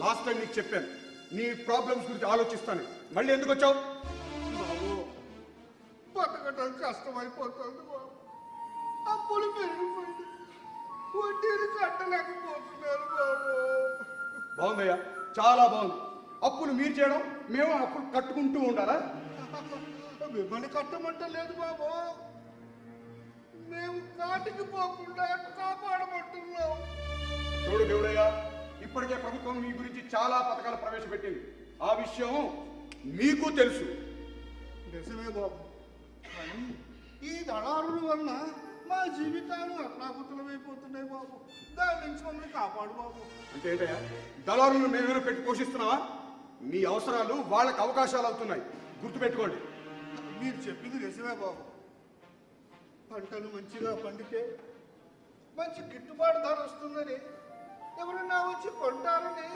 లాస్ట్ టైం నీకు చెప్పాను నీ ప్రాబ్లమ్స్ గురించి ఆలోచిస్తాను. మళ్ళీ ఎందుకు వచ్చావు? బాబు బతకటం కష్టమైపోతుంది బాబు. అప్పులు పెరిగిపోయింది, వడ్డీలు కట్టలేకపోతున్నారు బాబు. బాగుందయ్యా, చాలా బాగుంది. అప్పులు మీరు చేయడం, మేము అప్పులు కట్టుకుంటూ ఉండాలా? మిమ్మల్ని కట్టమంట లేదు బాబు, మేము కాటికి పోకుండా కాపాడమంటున్నాం. చూడు దేవుడయ్య, ఇప్పటికే ప్రభుత్వం మీ గురించి చాలా పథకాలు ప్రవేశపెట్టింది. ఆ విషయం మీకు తెలుసు. నిజమే బాబు, కానీ ఈ దళారుల వలన మా జీవితాలు అట్లాకుతలమైపోతున్నాయి బాబు. దాని నుంచి మమ్మల్ని కాపాడు బాబు. అంటే ఏంటయ్యా, దళారులను మేమేమైనా పెట్టి పోషిస్తున్నావా? మీ అవసరాలు వాళ్ళకి అవకాశాలు అవుతున్నాయి, గుర్తుపెట్టుకోండి. మీరు చెప్పింది నిజమే బాబు. పంటలు మంచిగా పండితే మంచి గిట్టుబాటు ధర వస్తుందని ఎవరన్నా వచ్చి కొంటారని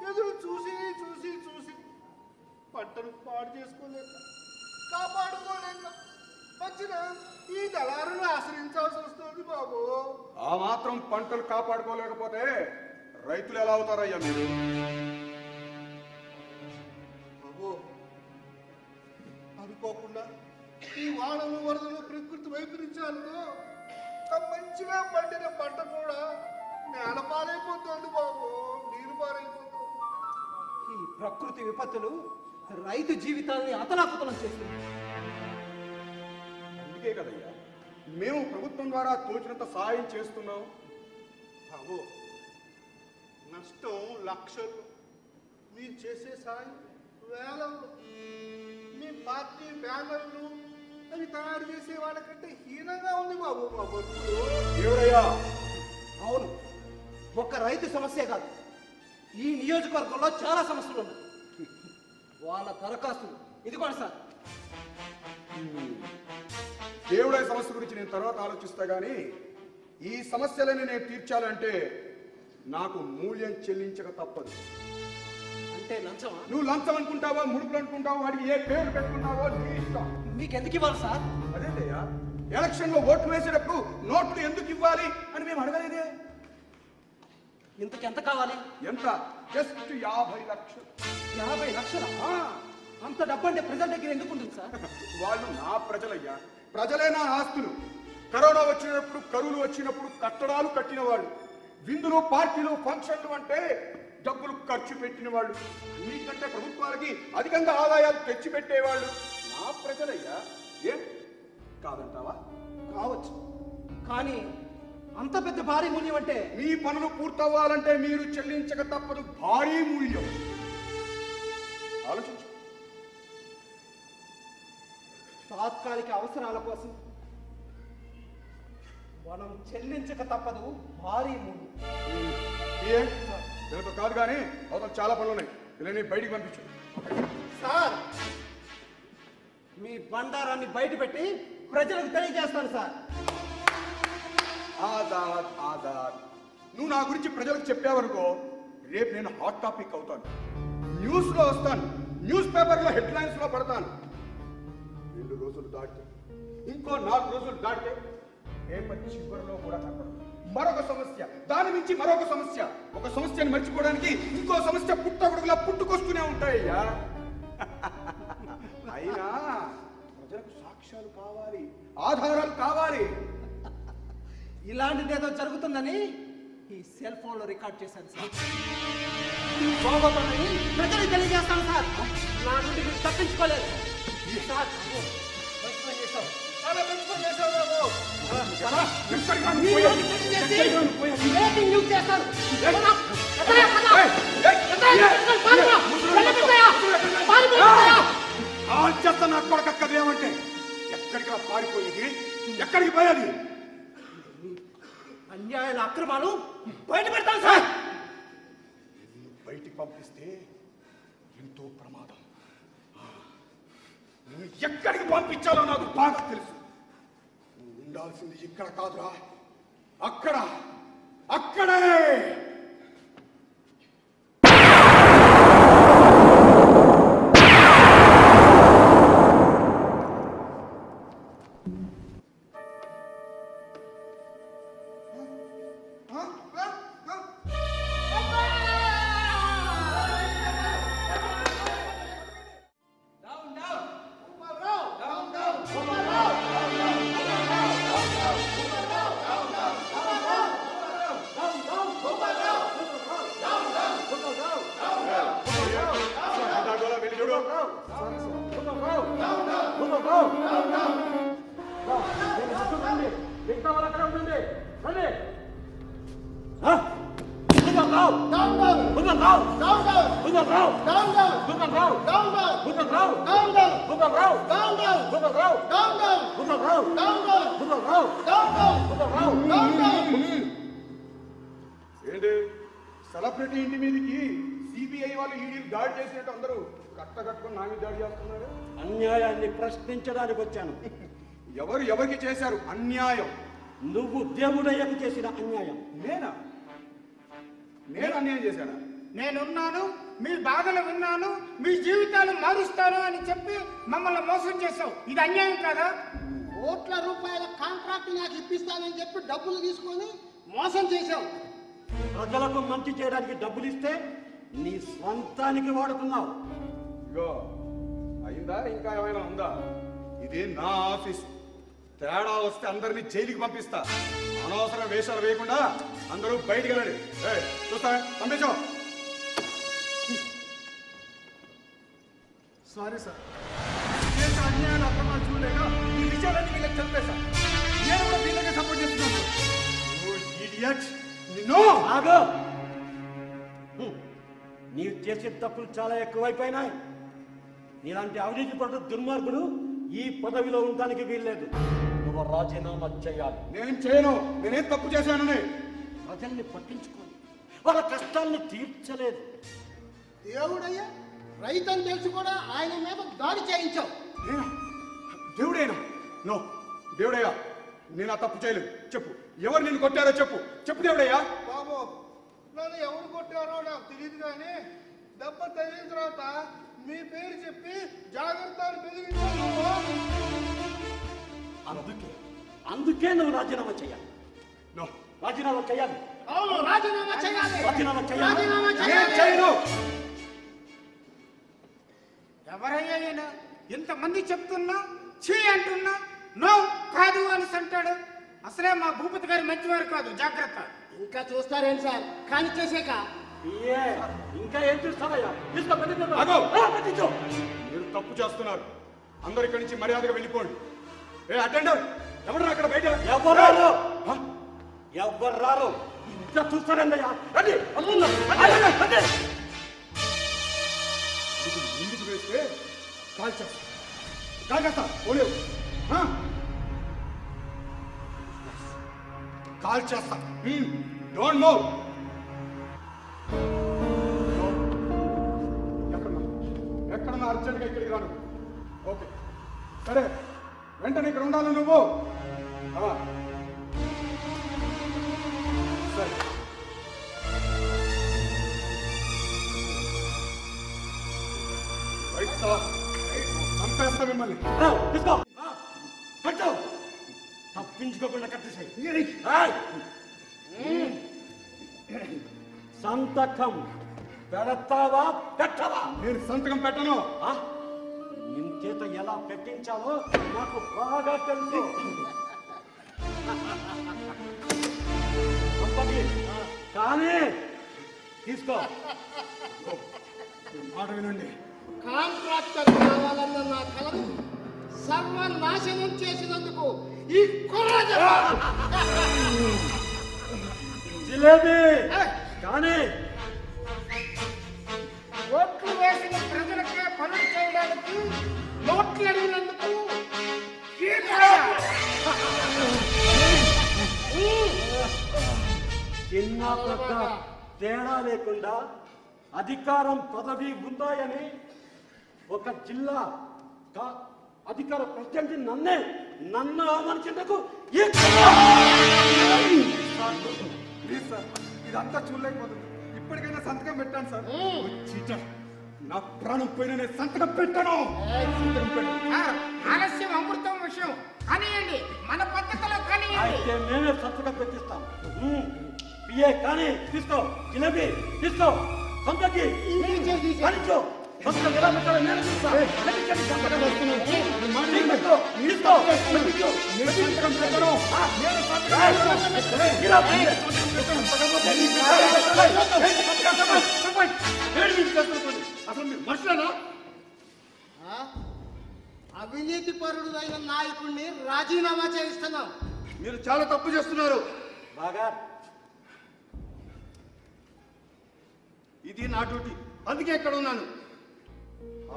ఎదురు చూసి చూసి చూసి పంటను పాడు చేసుకోలేక కాపాడుకోలేక వచ్చిన ఈ దళారును ఆశ్రయించాల్సి వస్తుంది బాబు. ఆ మాత్రం పంటలు కాపాడుకోలేకపోతే రైతులు ఎలా అవుతారయ్యా మీరు? బాబు అనుకోకుండా ఈ వానలు వరదలు ప్రకృతి వైపరీత్యాలతో మంచిగా పండిన పంట కూడా నేల పాలైపోతుంది బాబు, నీరు పాలైపోతుంది. ఈ ప్రకృతి విపత్తులు రైతు జీవితాన్ని అతలాకుతలం చేస్తుంది. అందుకే కదయ్యా మేము ప్రభుత్వం ద్వారా తోచినంత సాయం చేస్తున్నాం. బాబు నష్టం లక్షలు, మీరు చేసే సాయం వేలల్లో. మీ పార్టీ బ్యానర్లు అవి తయారు చేసే వాళ్ళకంటే హీనంగా ఉంది బాబు మా బతుకులు. దేవుడయ్యా, అవును, ఒక్క రైతు సమస్య కాదు, ఈ నియోజకవర్గంలో చాలా సమస్యలు ఉన్నాయి. వాళ్ళ దరఖాస్తులు ఇదిగోండి సార్. దేవుడయ్య సమస్య గురించి నేను తర్వాత ఆలోచిస్తా గానీ ఈ సమస్యలని నేను తీర్చాలంటే నాకు మూల్యం చెల్లించక తప్పదు. అంటే లంచమా? నువ్వు లంచం అనుకుంటావో, ముడుపులు అనుకుంటావో, వాడికి ఏ పేరు పెట్టుకుంటావో నీ ఇష్టం. మీకు ఎందుకు ఇవ్వాలి సార్? అదేంటయ్యా, ఎలక్షన్ లో ఓట్లు వేసేటప్పుడు నోట్లు ఎందుకు ఇవ్వాలి అని మేము అడగలేదే. ఇంతకు ఎంత కావాలి? ఎంత? జస్ట్ 50 లక్షలు. 50 లక్షలా? అంత డబ్బు అంటే ప్రజల దగ్గర ఎందుకు ఉంటుంది సార్? వాళ్ళు నా ప్రజలయ్యా, ప్రజలే నా ఆస్తులు. కరోనా వచ్చినప్పుడు, కరువులు వచ్చినప్పుడు కట్టడాలు కట్టిన వాళ్ళు, విందులు, పార్టీలు, ఫంక్షన్లు అంటే డబ్బులు ఖర్చు పెట్టిన వాళ్ళు, మీకంటే ప్రభుత్వాలకి అధికంగా ఆదాయాలు తెచ్చిపెట్టేవాళ్ళు నా ప్రజలయ్యా. ఏం కాదంటావా? కావచ్చు, కానీ అంత పెద్ద భారీ మూల్యం అంటే మీ పనులు పూర్తవ్వాలంటే మీరు చెల్లించక తప్పదు భారీ మూల్యం. ఆలోచించు. తాత్కాలిక అవసరాల కోసం మనం చెల్లించక తప్పదు భారీ మూల్యం. వీళ్ళతో కాదు కానీ అవతల చాలా పనులు ఉన్నాయి. వీళ్ళని బయటికి పంపించు. సార్, మీ బండారాన్ని బయట పెట్టి ప్రజలకు తెలియజేస్తాను సార్. ఆజాద్ ఆజాద్. నువ్వు నా గురించి ప్రజలకు చెప్పావనుకో, రేపు నేను హాట్ టాపిక్ అవుతాను, న్యూస్లో వస్తాను, న్యూస్ పేపర్లో హెడ్లైన్స్ లో పడతాను. 2 రోజులు దాటితే, ఇంకో 4 రోజులు దాటితే పేపర్ చివరిలో కూడా కనపడదు. మరొక సమస్య, దాని నుంచి మరొక సమస్య, ఒక సమస్యను మర్చిపోవడానికి ఇంకో సమస్య పుట్టగొడుగులా పుట్టుకొస్తూనే ఉంటాయ్యా. అయినా ప్రజలకు సాక్ష్యాలు కావాలి, ఆధారాలు కావాలి. ఇలాంటిదేదో జరుగుతుందని ఈ సెల్ ఫోన్ లో రికార్డ్ చేశాను సార్. బాగోతుందని ప్రజలకు తెలియజేస్తాను సార్. నా నుండి మీరు తప్పించుకోలేదు సార్. మంచి పని చేశావు, చాలా మంచి పని చేశావు బాబు. బ్రేకింగ్ న్యూస్ చేస్తాను. చెత్త నా కొడకక్కదేమంటే ఎక్కడికి పారిపోయేది, ఎక్కడికి పోయేది? అన్యాయాల అక్రమాలు బయట పెడతాను సార్. బయటికి పంపిస్తే ఎంతో ప్రమాదం. నువ్వు ఎక్కడికి పంపించాలో నాకు బాగా తెలుసు. నువ్వు ఉండాల్సింది ఇక్కడ కాదురా, అక్కడ, అక్కడే. ఏంటి సెలబ్రిటీ ఇంటి మీదకి సిబిఐ వాళ్ళు ఈడీలు దాడి చేసినట్టు అందరూ కట్టకట్టుకుని నా మీద దాడి చేస్తున్నారు? అన్యాయాన్ని ప్రశ్నించడానికి వచ్చాను. ఎవరు ఎవరికి చేశారు అన్యాయం? నువ్వు దేవుడయ్యకు చేసిన అన్యాయం. నేను అన్యాయం చేశానా? నేనున్నాను, మీ బాధలు విన్నాను, మీ జీవితాలు మారుస్తాను అని చెప్పి మమ్మల్ని మోసం చేశావు. ఇది అన్యాయం కదా? కోట్ల రూపాయల కాంట్రాక్ట్ నాకు ఇప్పిస్తానని చెప్పి డబ్బులు తీసుకొని మోసం చేశావు. ప్రజలకు మంచి చేయడానికి డబ్బులు ఇస్తే నీ స్వంతానికి వాడుకున్నావు. ఇగో అయిందా? ఇంకా ఏమైనా ఉందా? ఇది నా ఆఫీస్. తేడా వస్తే అందరినీ జైలుకి పంపిస్తా. అనవసర వేషాలు వేయకుండా అందరూ బయటికి వెళ్ళండి. చూస్తావే, పంపించు. సారీ సార్, చేసిన అన్యాయాలు అక్రమాలు చూడలేక ఈ విషయాలన్నీ వీళ్ళకి చెప్పేశా. నేను కూడా వీళ్ళకే సపోర్ట్ చేస్తున్నాను. నిన్ను ఆగు. నీవు చేసే తప్పులు చాలా ఎక్కువైపోయినాయి. నీలాంటి అవినీతి పడు దుర్మార్గుడు ఈ పదవిలో ఉండడానికి వీల్లేదు. నువ్వు రాజీనామా చేయాలి. నేను చేయను. నేనేం తప్పు చేశానని. ప్రజల్ని పట్టించుకోని వాళ్ళ కష్టాలను తీర్చలేదు. దేవుడయ్యా, రైతని తెలిసి కూడా ఆయన మీద దాడి చేయించావు. దేవుడేనా? నో, దేవుడయ్యా, నేను ఆ తప్పు చేయలేదు. చెప్పు, ఎవరు నిన్ను కొట్టారో చెప్పు. చెప్పు దేవుడయ్యా. బాబు, నన్ను ఎవరు కొట్టారో నాకు తెలియదు కానీ దెబ్బ తగిలిన తర్వాత మీ పేరు చెప్పి జాగ్రత్త అని బెదిరించాను. అందుకే నువ్వు రాజీనామా చేయాలి. నో, రాజీనామా చేయాలి. అవును, రాజీనామా చేయాలి. రాజీనామా చేయాలి. రాజీనామా నేను చేయాలి. చేయను. ఎవరయ్యా ఈయన? ఇంతమంది చెప్తున్నా చీ అంటున్నా నో కాదు అని అంటాడు. అసలే మా భూపతి గారు మంచివారు కాదు, జాగ్రత్త. ఇంకా చూస్తారేంటి సార్, కానీ చేసాక ఇంకా ఏం చూస్తావయ్యా? మీరు తప్పు చేస్తున్నారు. అందరు ఇక్కడి నుంచి మర్యాదగా వెళ్ళిపోండి. ఏ అటెండర్, ఎవరు అక్కడ బయట? ఎవరు రారు. ఇంకా చూస్తారండయ్యా. ముందుకు వేస్తే కాల్చేస్తా. పోలేవు. కాల్చేస్తా. Don't move. ఎక్కడన్నా అర్జెంట్గా ఇక్కడికి రాను. ఓకే, సరే, వెంటనే ఇక్కడ ఉండాలి నువ్వు. సరే, చంపేస్తా మిమ్మల్ని. తీసుకో, కట్టు. తప్పించుకోకుండా కట్టేసాయి. సంతకం పెడతావా పెట్టవా? నేను సంతకం పెట్టను. ఇంచేత ఎలా పెట్టించాలో నాకు బాగా తెలుసు. కానీ తీసుకో. మాట వినండి. కాంట్రాక్టర్ కావాలన్న నా కలను సర్వనాశనం చేసినందుకు ఈ జిలేబీ. కానీ ఓట్లు వేసిన ప్రజలకే పనులు చేయడానికి నోట్లు అడిగినందుకు చిన్న పెద్ద తేడా లేకుండా అధికారం పదవి ఉందాయని ఒక జిల్లా అధికార ప్రెసిడెంట్ నన్ను అవమానించేందుకు ప్లీజ్ సార్, ఇదంతా చూడలేకపోతుంది. ఇప్పటికైనా సంతకం పెట్టాను సార్. చీటర్, నా ప్రాణం పోయిన నేను సంతకం పెట్టాను. ఆలస్యం అమృతం విషయం కానియండి, మన పద్ధతిలో కానియండి. అయితే నేనే సంతకం పెట్టిస్తాం. పిఏ కానీ తీసుకో. జిలేబీ తీసుకో. సంతకి తీసుకో. సంతకం ఎలా పెట్టాలో నేను చూస్తా. సంతకం వస్తున్నాను. తీసుకో. అసలు మీరు మనుషులేనా? అవినీతి పరుడుదైన నాయకుడిని రాజీనామా చేయిస్తున్నాం. మీరు చాలా తప్పు చేస్తున్నారు. బాగా ఇది నా డ్యూటీ, అందుకే ఇక్కడ ఉన్నాను.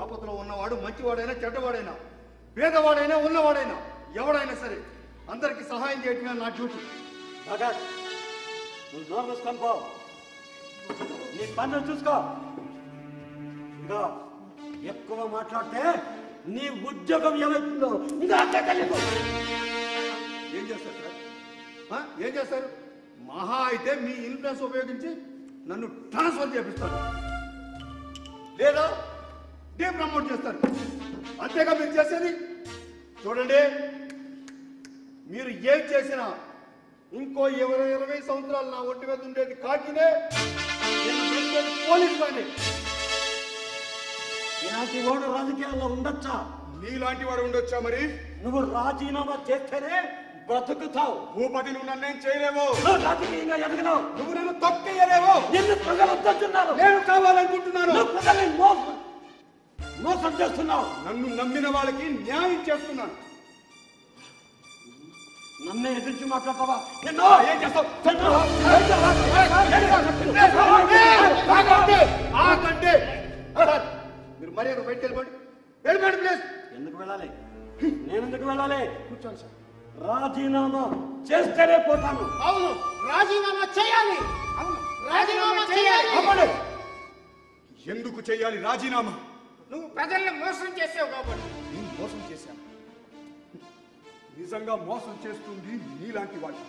ఆపదలో ఉన్నవాడు మంచివాడైనా చెడ్డవాడైనా, పేదవాడైనా ఉన్నవాడైనా, ఎవడైనా సరే అందరికి సహాయం చేయటమే నా డ్యూటీ. బాగా నువ్వు నోరు మూసుకొని పో. నీ పనులు చూసుకో. ఇంకా ఎక్కువ మాట్లాడితే నీ ఉద్యోగం ఏమైతుందో ఇంకా అంతే తెలియదు. ఏం చేస్తారు సార్? ఏం చేస్తారు? మహా అయితే మీ ఇన్ఫ్లుయెన్స్ ఉపయోగించి నన్ను ట్రాన్స్ఫర్ చేపిస్తారు, లేదా ప్రమోట్ చేస్తారు. అంతేగా మీరు చేసేది. చూడండి, మీరు ఏం చేసినా ఇంకో 20 సంవత్సరాలు నా ఒంటి మీద ఉండేది కాకినే, నేను పోలీసు వాడిని. ఇలాంటి వాడు రాజకీయాల్లో ఉండొచ్చా? నీలాంటి వాడు ఉండొచ్చా? మరి నువ్వు రాజీనామా చేస్తేనే బ్రతుకుతావు. భూపతి, నువ్వు నన్నేం చేయలేవు. నువ్వు రాజకీయంగా ఎదగలేవు. నువ్వు నన్ను తొక్కేయలేవు. నిన్ను ప్రజలు వద్దంటున్నారు. నేను కావాలనుకుంటున్నాను. నువ్వు ప్రజల్ని మోసం చేస్తున్నావు. నన్ను నమ్మిన వాళ్ళకి న్యాయం చేస్తున్నాను. నన్నే ఎదుర్చి మాట్లాడతావా? నిన్ను ఏం చేస్తావు? మీరు మర్యాద బయటకు వెళ్ళిపోండి. వెళ్ళిపోండి ప్లీజ్. ఎందుకు వెళ్ళాలి? నేను ఎందుకు వెళ్ళాలి? కూర్చోండి సార్. రాజీనామా చేస్తేనే పోతాను. అవును, రాజీనామా చేయాలి. అవును, రాజీనామా చేయాలి. అవ్వడు. ఎందుకు చేయాలి రాజీనామా? నువ్వు ప్రజల్ని మోసం చేసావు కాబట్టి. నేను మోసం చేశాను. నిజంగా మోసం చేస్తుంది నీలాంటి వాళ్ళు.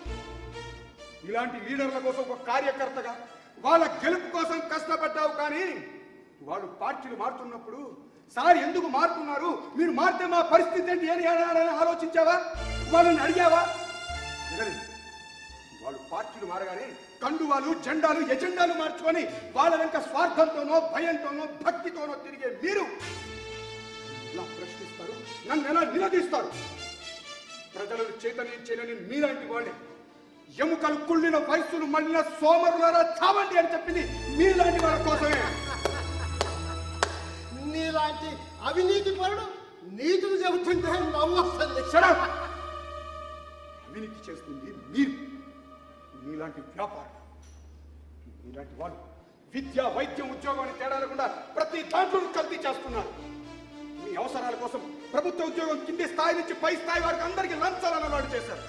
ఇలాంటి లీడర్ల కోసం ఒక కార్యకర్తగా వాళ్ళ గెలుపు కోసం కష్టపడ్డావు. కానీ వాళ్ళు పార్టీలు మారుతున్నప్పుడు సార్ ఎందుకు మారుతున్నారు, మీరు మారితే మా పరిస్థితి ఏంటి అని ఆలోచించావా? వాళ్ళని అడిగావా? వాళ్ళు పార్టీలు మారగానే కండువాలు, జెండాలు, ఎజెండాలు మార్చుకొని వాళ్ళ వెనుక స్వార్థంతోనో, భయంతోనో, భక్తితోనో తిరిగే మీరు ఇలా ప్రశ్నిస్తారు, నన్ను ఎలా నిలదీస్తారు? ప్రజలను చైతన్యం చేయలేని మీలాంటి వాళ్ళే. ఎముకలు కుళ్ళిన వయస్సులు మళ్ళిన సోమరులారా చావండి అని చెప్పింది మీలాంటి వాళ్ళ కోసమే. నీలాంటి అవినీతి పరుడు నీతులు చెబుతుంటే నవ్వొస్తుంది. అవినీతి చేస్తుంది మీరు. మీలాంటి వ్యాపారం, మీలాంటి వాళ్ళు విద్య, వైద్యం, ఉద్యోగం అని తేడా లేకుండా ప్రతి దాంట్లో కల్తీ చేస్తున్నారు. మీ అవసరాల కోసం ప్రభుత్వ ఉద్యోగం కింది స్థాయి నుంచి పై స్థాయి వారికి అందరికీ లంచాలను అలవాటు చేశారు.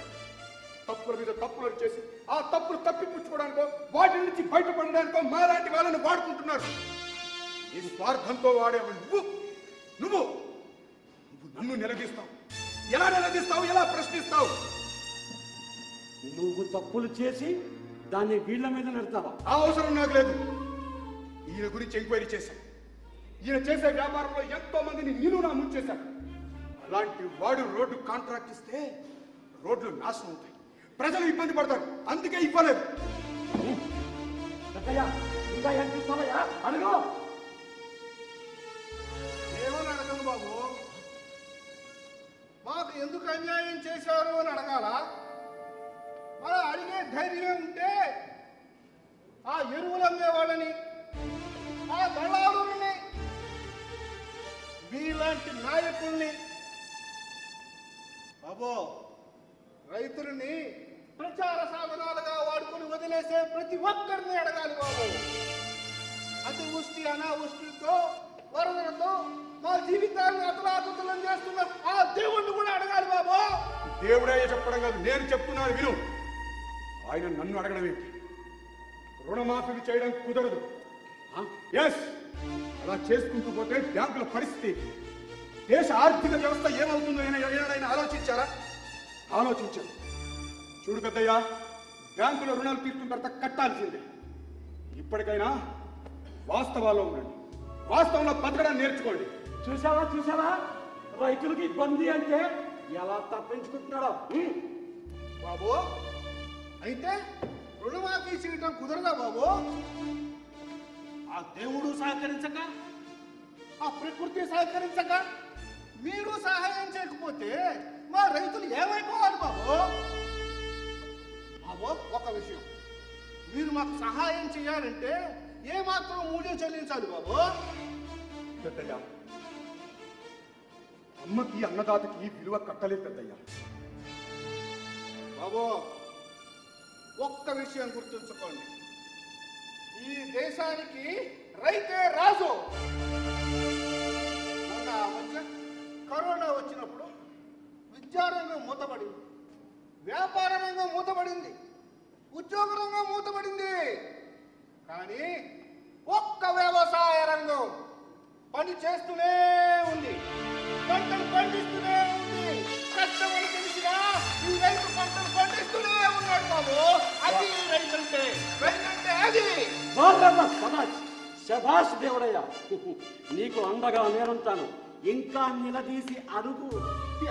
తప్పుల మీద తప్పులు చేసి ఆ తప్పులు తప్పిపుచ్చుకోవడానికో వాటి నుంచి బయటపడడానికో మాలాంటి వాళ్ళని వాడుకుంటున్నారు. ఈ స్వార్థంతో వాడేవాళ్ళు నువ్వు నువ్వు నన్ను నిలదీస్తావు. ఎలా నిలదీస్తావు? ఎలా ప్రశ్నిస్తావు? నువ్వు తప్పులు చేసి దాన్ని వీళ్ళ మీద నెడతావా? ఆ అవసరం నాకు లేదు. ఈయన గురించి ఎంక్వైరీ చేశాను. ఈయన చేసే వ్యాపారంలో ఎంతో మందిని నేను నా ముంచేశాను. అలాంటి వాడు రోడ్డు కాంట్రాక్ట్ ఇస్తే రోడ్లు నాశనం అవుతాయి, ప్రజలు ఇబ్బంది పడతారు. అందుకే ఇవ్వలేదు. ఇంకా ఏం చూస్తావయ్యా? అడుగు. ఏమని అడగను బాబు, మాకు ఎందుకు అన్యాయం చేశారు అని అడగాల? అలా అడిగే ధైర్యం ఉంటే ఆ ఎరువులు అమ్మే వాళ్ళని, ఆ దళారులని, మీలాంటి నాయకుల్ని, బాబో రైతులని ప్రచార సాధనాలుగా వాడుకొని వదిలేసే ప్రతి ఒక్కరిని అడగాలి బాబు. అతివృష్టి అనావృష్టితో వరదలతో మా జీవితాలను అతలాకుతలం చేస్తున్న ఆ దేవుణ్ణి కూడా అడగాలి బాబు. దేవుడే చెప్పడం కాదు, నేను చెప్తున్నాను విను. ఆయన నన్ను అడగడం ఏంటి? రుణమాఫీ చేయడం కుదరదు. ఎస్, అలా చేసుకుంటూ పోతే బ్యాంకుల పరిస్థితి, దేశ ఆర్థిక వ్యవస్థ ఏమవుతుందో ఏమైనా ఆలోచించారా? ఆలోచించారు. చూడు పెద్దయ్యా, బ్యాంకుల రుణాలు తీసుకున్న తర్వాత కట్టాల్సిందే. ఇప్పటికైనా వాస్తవాల్లో ఉండండి, వాస్తవంలో బతకడం నేర్చుకోండి. చూసావా రైతులకి ఇబ్బంది అంటే ఎలా తప్పించుకుంటున్నాడో. బాబు అయితే రుణమాఫీ చేయడం కుదరదా బాబు? ఆ దేవుడు సహకరించక, ఆ ప్రకృతి సహకరించక, మీరు సహాయం చేయకపోతే మా రైతులు ఏమైపోవాలి బాబు? బాబు ఒక విషయం, మీరు మాకు సహాయం చేయాలంటే ఏ మాత్రం మూల్యం చెల్లించాలి బాబు? పెద్దయ్యా, అమ్మకి అన్నదాతకి విలువ కట్టలేదు పెద్దయ్యా. బాబు ఒక్క విషయం గుర్తుంచుకోండి, ఈ దేశానికి రైతే రాజు. మొన్న కరోనా వచ్చినప్పుడు విద్యారంగం మూతపడింది, వ్యాపార రంగం మూతపడింది, ఉద్యోగ రంగం మూతపడింది. కానీ ఒక్క వ్యవసాయ రంగం పని చేస్తూనే ఉంది, పంటలు పండిస్తూనే ఉంది. కష్టమని తెలిసినా ఈ రైతు పంటలు పండిస్తూనే ఉన్నాడు బాబు. అది రైతంటే, రైతంటే అది. శభాష్ దేవుడయ్యా, నీకు అండగా నేనుంటాను. ఇంకా నిలదీసి అడుగు.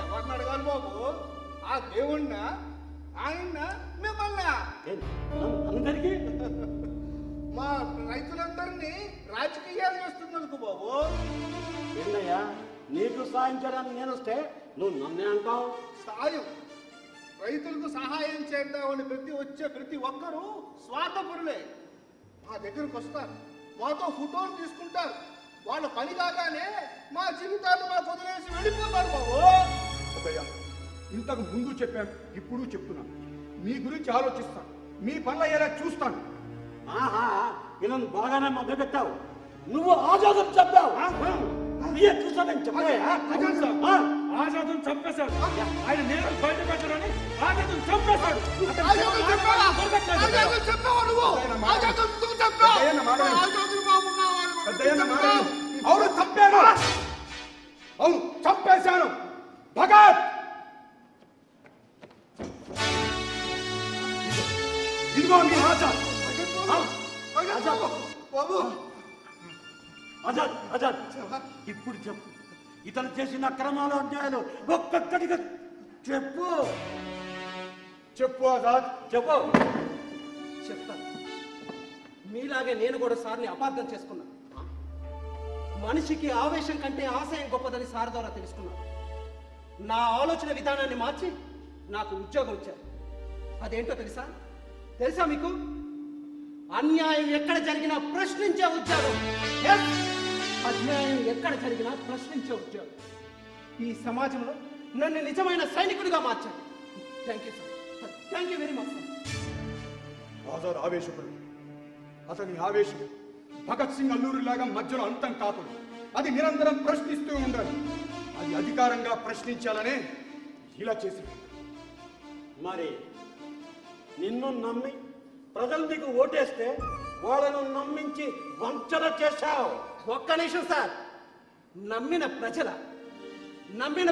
ఎవరిని అడగాలి బాబు? ఆ దేవుణ్ణ, ఆయన మిమ్మల్ని, అందరికీ మా రైతులందరినీ రాజకీయాలు చేస్తున్నందుకు బాబు. ఏంటయ్యా, నీకు సాయం చేయడానికి నేను వస్తే నువ్వు నన్నే అంటావు? సాయం, రైతులకు సహాయం చేద్దామని వచ్చే ప్రతి ఒక్కరూ స్వార్థపరులే. మా దగ్గరకు వస్తారు, మాతో ఫోటోలు తీసుకుంటారు, వాళ్ళ పని కాగానే మా జీవితాన్ని మాకు వదిలేసి వెళ్ళిపోతారు బాబు. పెద్దయ్యా, ఇంతకు ముందు చెప్పాను, ఇప్పుడు చెప్తున్నాను. మీ గురించి ఆలోచిస్తాను, మీ పనులు అయ్యేలా చూస్తాను. ఆహా, వీళ్ళని బాగానే మభ్య పెట్టావు. నువ్వు ఆజాదం చెప్పావు. చూసానని చెప్పాయా? ఆజాదం చంపేశాడు. ఆయన నేరం బయట పెట్టారని ఆజాదం చంపేశాడు. ఆజాదం చెప్పావా? ఆజాదం చెప్పావా నువ్వు? ఆజాదం నువ్వు చెప్పావు. ఆజాదం బాబు కావాలి. పెద్దయ్యన్న మాట విను. అవును చంపాను, అవును చంపేశాను. భగత్, ఇదిగో మీ ఆజాద్. బాబు ఆజాద్ ఆజాద్, ఇప్పుడు చెప్పు, ఇతను చేసిన అక్రమాలు అన్యాయాలు ఒక్కొక్కటిగా చెప్పు. చెప్పు ఆజాద్, చెప్పు. చెప్తాను. మీలాగే నేను కూడా సార్ని అపార్థం చేసుకున్నాను. మనిషికి ఆవేశం కంటే ఆశయం గొప్పదని సార్ ద్వారా తెలుసుకున్నాను. నా ఆలోచన విధానాన్ని మార్చి నాకు ఉద్యోగం ఇచ్చారు. అదేంటో తెలుసా మీకు? అన్యాయం ఎక్కడ జరిగినా ప్రశ్నించే ఉద్యోగం. Yes! అన్యాయం ఎక్కడ జరిగినా ప్రశ్నించే ఉద్యోగం. ఈ సమాజంలో నన్ను నిజమైన సైనికుడిగా మార్చారు. Thank you sir. Thank you very much sir. Azad ఆవేశకుడు. అతని ఆవేశం భగత్ సింగ్ అల్లూరిలాగా మధ్యలో అంతం కాకూడదు. అది నిరంతరం ప్రశ్నిస్తూ ఉండాలి. అది అధికారంగా ప్రశ్నించాలనే ఇలా చేసింది. మరి నిన్ను నమ్మి ప్రజలు నీకు ఓటేస్తే వాళ్ళను నమ్మించి వంచన చేశావు. ఒక్క నిమిషం సార్. నమ్మిన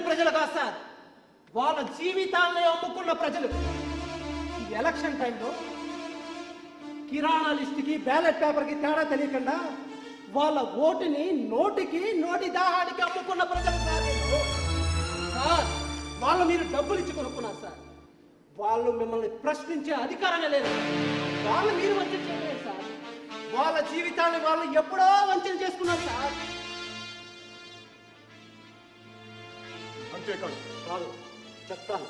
ప్రజలు కాదు సార్, వాళ్ళ జీవితాలనే అమ్ముకున్న ప్రజలు. ఈ ఎలక్షన్ టైంలో కిరాణా లిస్టుకి బ్యాలెట్ పేపర్కి తేడా తెలియకుండా వాళ్ళ ఓటుని నోటి దాహానికి అమ్ముకున్న ప్రజలు సార్. సార్, వాళ్ళు మీరు డబ్బులు ఇచ్చి కొనుక్కున్నారు సార్. వాళ్ళు మిమ్మల్ని ప్రశ్నించే అధికారమే లేదు. వాళ్ళు మీరు వంచన చేయలేదు సార్. వాళ్ళ జీవితాన్ని వాళ్ళు ఎప్పుడో వంచన చేసుకున్నారు సార్. అంతేకాదు. కాదు, చెప్తాను.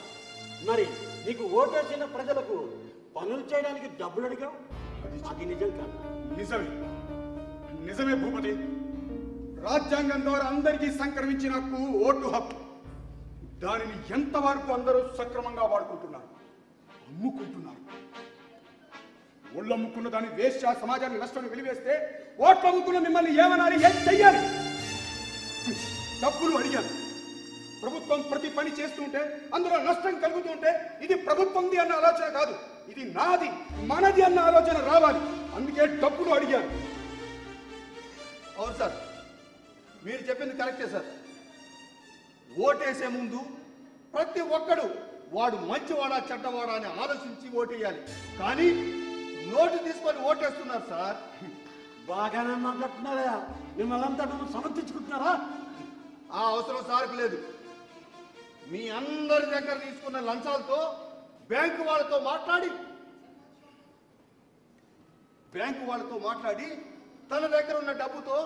మరి నీకు ఓటేసిన ప్రజలకు పనులు చేయడానికి డబ్బులు అడిగావు, అది నిజం కాదు. నిజమే భూపతి. రాజ్యాంగం ద్వారా అందరికీ సంక్రమించిన హక్కు ఓటు హక్కు. దానిని ఎంతవరకు అందరూ సక్రమంగా వాడుకుంటున్నారు, అమ్ముకుంటున్నారు. ఒళ్ళు అమ్ముకున్న దాన్ని వేశ్య సమాజాన్ని నష్టం వెలివేస్తే ఓట్లు అమ్ముకున్న మిమ్మల్ని ఏమనాలి, ఏం చెయ్యాలి? డబ్బులు అడిగాను. ప్రభుత్వం ప్రతి పని చేస్తుంటే అందులో నష్టం కలుగుతుంటే ఇది ప్రభుత్వంది అన్న ఆలోచన కాదు, ఇది నాది మనది అన్న ఆలోచన రావాలి. అందుకే డబ్బులు అడిగాను. అవును సార్, మీరు చెప్పింది కరెక్టే సార్. ఓటేసే ముందు ప్రతి ఒక్కడు వాడు మంచివాడా చెడ్డవాడా అని ఆలోచించి ఓటేయాలి. కానీ నోటు తీసుకొని ఓటేస్తున్నారు సార్. బాగానే మాట్లాడుతున్నారా? మిమ్మల్ని అంతా సమర్థించుకుంటున్నారా? ఆ అవసరం సార్కు లేదు. మీ అందరి దగ్గర తీసుకున్న లంచాలతో బ్యాంకు వాళ్ళతో మాట్లాడి తన దగ్గర ఉన్న డబ్బుతో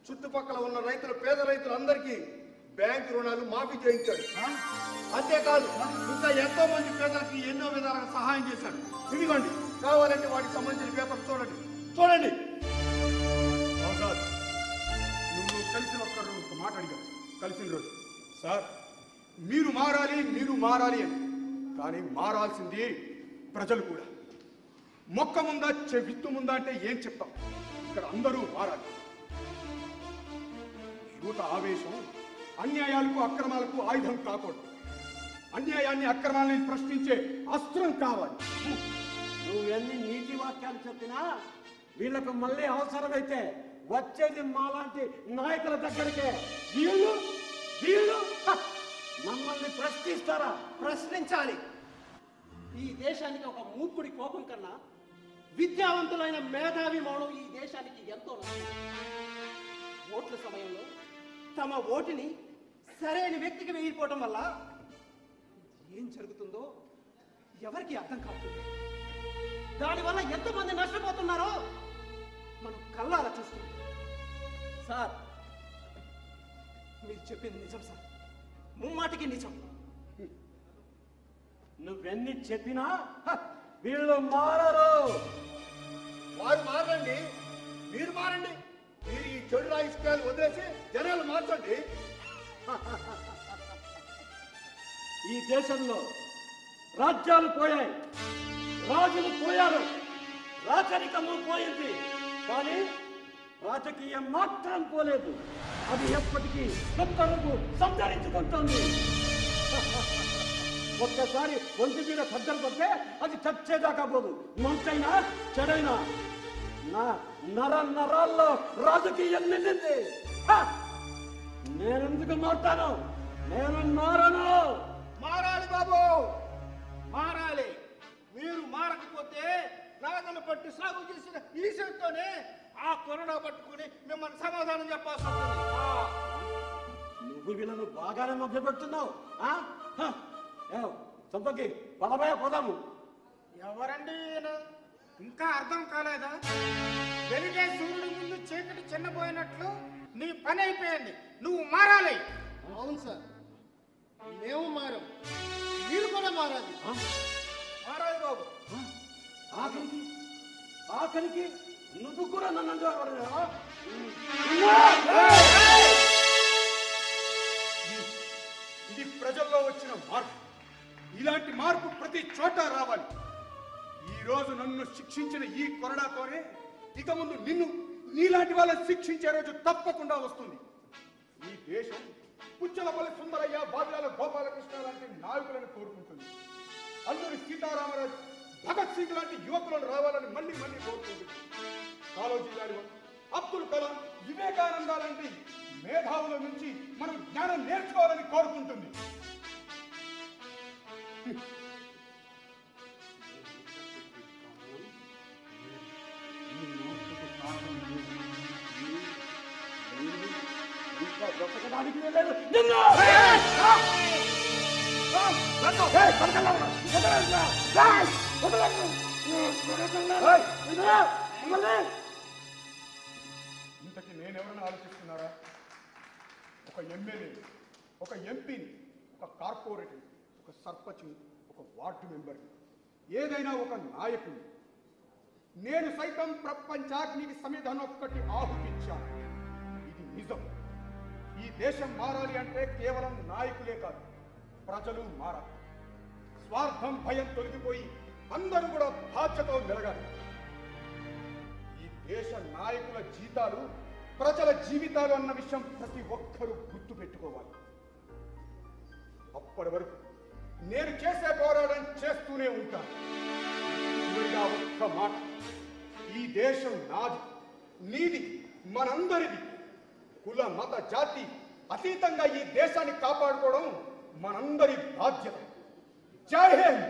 చుట్టుపక్కల ఉన్న పేద రైతులందరికీ బ్యాంకు రుణాలు మాఫీ చేయించాడు. అంతేకాదు, ఇంకా ఎంతో మంది పేదలకి ఎన్నో విధాలుగా సహాయం చేశాడు. ఇదిగోండి, కావాలంటే వాటికి సంబంధించిన పేపర్ చూడండి. నువ్వు కలిసిన ఒక మాట అడిగావు కలిసిన రోజు. సార్, మీరు మారాలి అని. కానీ మారాల్సింది ప్రజలు కూడా. మొక్క ముందా విత్తు ముందా అంటే ఏం చెప్తాం? ఇక్కడ అందరూ మారాలి. యువత ఆవేశం అన్యాయాలకు అక్రమాలకు ఆయుధం కాకూడదు. అన్యాయాన్ని అక్రమాలని ప్రశ్నించే అస్త్రం కావాలి. నువ్వు ఎన్ని నీతి వాక్యాలు చెప్పినా వీళ్ళకు మళ్ళీ అవసరమైతే వచ్చేది మాలాంటి నాయకుల దగ్గరికే. వీళ్ళు మమ్మల్ని ప్రశ్నిస్తారా? ప్రశ్నించాలి. ఈ దేశానికి ఒక మూర్ఖుడి కోపం కన్నా విద్యావంతులైన మేధావి మౌనం ఈ దేశానికి ఎంతో నష్టం. ఓట్ల సమయంలో తమ ఓటుని సరైన వ్యక్తికి వేయిపోవటం వల్ల ఏం జరుగుతుందో ఎవరికి అర్థం కావుతుంది. దానివల్ల ఎంతమంది నష్టపోతున్నారో మనం కళ్ళారా చూస్తున్నాం. సార్, మీరు చెప్పింది నిజం సార్, ముమ్మాటికి నిజం. నువ్వెన్ని చెప్పినా వీళ్ళు మారరు. వారు మారండి, మీరు మారండి. మీరు ఈ చెడు రాజకీయాలు వదిలేసి జనాలు మార్చండి. ఈ దేశంలో రాజ్యాలు పోయాయి, రాజులు పోయారు, రాచరికము పోయింది, కానీ రాజకీయం మాత్రం పోలేదు. అది ఎప్పటికీ కొత్త రంగు సంతరించుకుంటుంది. ఒక్కసారి ఒంటి మీద సద్దలు పడితే అది చచ్చేదాకా పోదు. మంచైనా చెడైనా నా నరాల్లో రాజకీయం నిండింది. నేనెందుకు మారుతాను? నేను మారను. మారాలి బాబు, మారాలి. మీరు మారకపోతే నాగను పట్టి సాగు చేసిన ఈ చేతితోనే ఆ కొరడా పట్టుకుని మిమ్మల్ని సమాధానం చెప్పాల్సి ఉంటుంది. నువ్వు వీళ్ళను బాగానే మభ్య పెడుతున్నావు. సంపకి పదమయ పోదాము. ఎవరండి ఈయన? ఇంకా అర్థం కాలేదా? వెలిగే సూర్యుడి ముందు చీకటి చిన్నపోయినట్లు నీ పని అయిపోయింది. నువ్వు మారాలి. అవును సార్, మేము మారం. మీరు కూడా మారాలి. మారాలి బాబు. ఆఖరికి నువ్వు కూడా నన్ను ఇది ప్రజల్లో వచ్చిన మార్పు. ఇలాంటి మార్పు ప్రతి చోట రావాలి. ఈ రోజు నన్ను శిక్షించిన ఈ కొరడాతోనే ఇక ముందు నిన్ను నీలాంటి వాళ్ళని శిక్షించే రోజు తప్పకుండా వస్తుంది. ఈ దేశం పుచ్చలపల్లి సుందరయ్య, బాబులాల గోపాలకృష్ణ లాంటి నాయకులను కోరుకుంటుంది. అల్లూరి సీతారామరాజు, భగత్ సింగ్ లాంటి యువకులను రావాలని మళ్ళీ మళ్ళీ కోరుకుంటుంది. కాళోజీ గారు, అబ్దుల్ కలాం, వివేకానంద లాంటి మేధావుల నుంచి మనం జ్ఞానం నేర్చుకోవాలని కోరుకుంటుంది. బ్రతకడానికి లేదు. ఇంతకీ నేనెవరని ఆలోచిస్తున్నారా? ఒక ఎమ్మెల్యే, ఒక ఎంపీని, ఒక కార్పొరేటర్, ఒక సర్పంచ్ని, ఒక వార్డు మెంబర్ని, ఏదైనా ఒక నాయకుని. నేను సైతం ప్రపంచాగ్నికి సమిధను ఒక్కటి ఆహుతించాను. ఇది నిజం. ఈ దేశం మారాలి అంటే కేవలం నాయకులే కాదు, ప్రజలు మారాలి. స్వార్థం, భయం తొలగిపోయి అందరూ కూడా బాధ్యతతో మెలగాలి. ఈ దేశ నాయకుల జీతాలు ప్రజల జీవితాలు అన్న విషయం ప్రతి ఒక్కరూ గుర్తు పెట్టుకోవాలి. అప్పటి వరకు నేను చేసే పోరాటం చేస్తూనే ఉంటాను. చివరిగా ఒక్క మాట, ఈ దేశం నాది, నీది, మనందరిది. కుల, మత, జాతి అతీతంగా ఈ దేశాన్ని కాపాడుకోవడం మనందరి బాధ్యత. జై హింద్.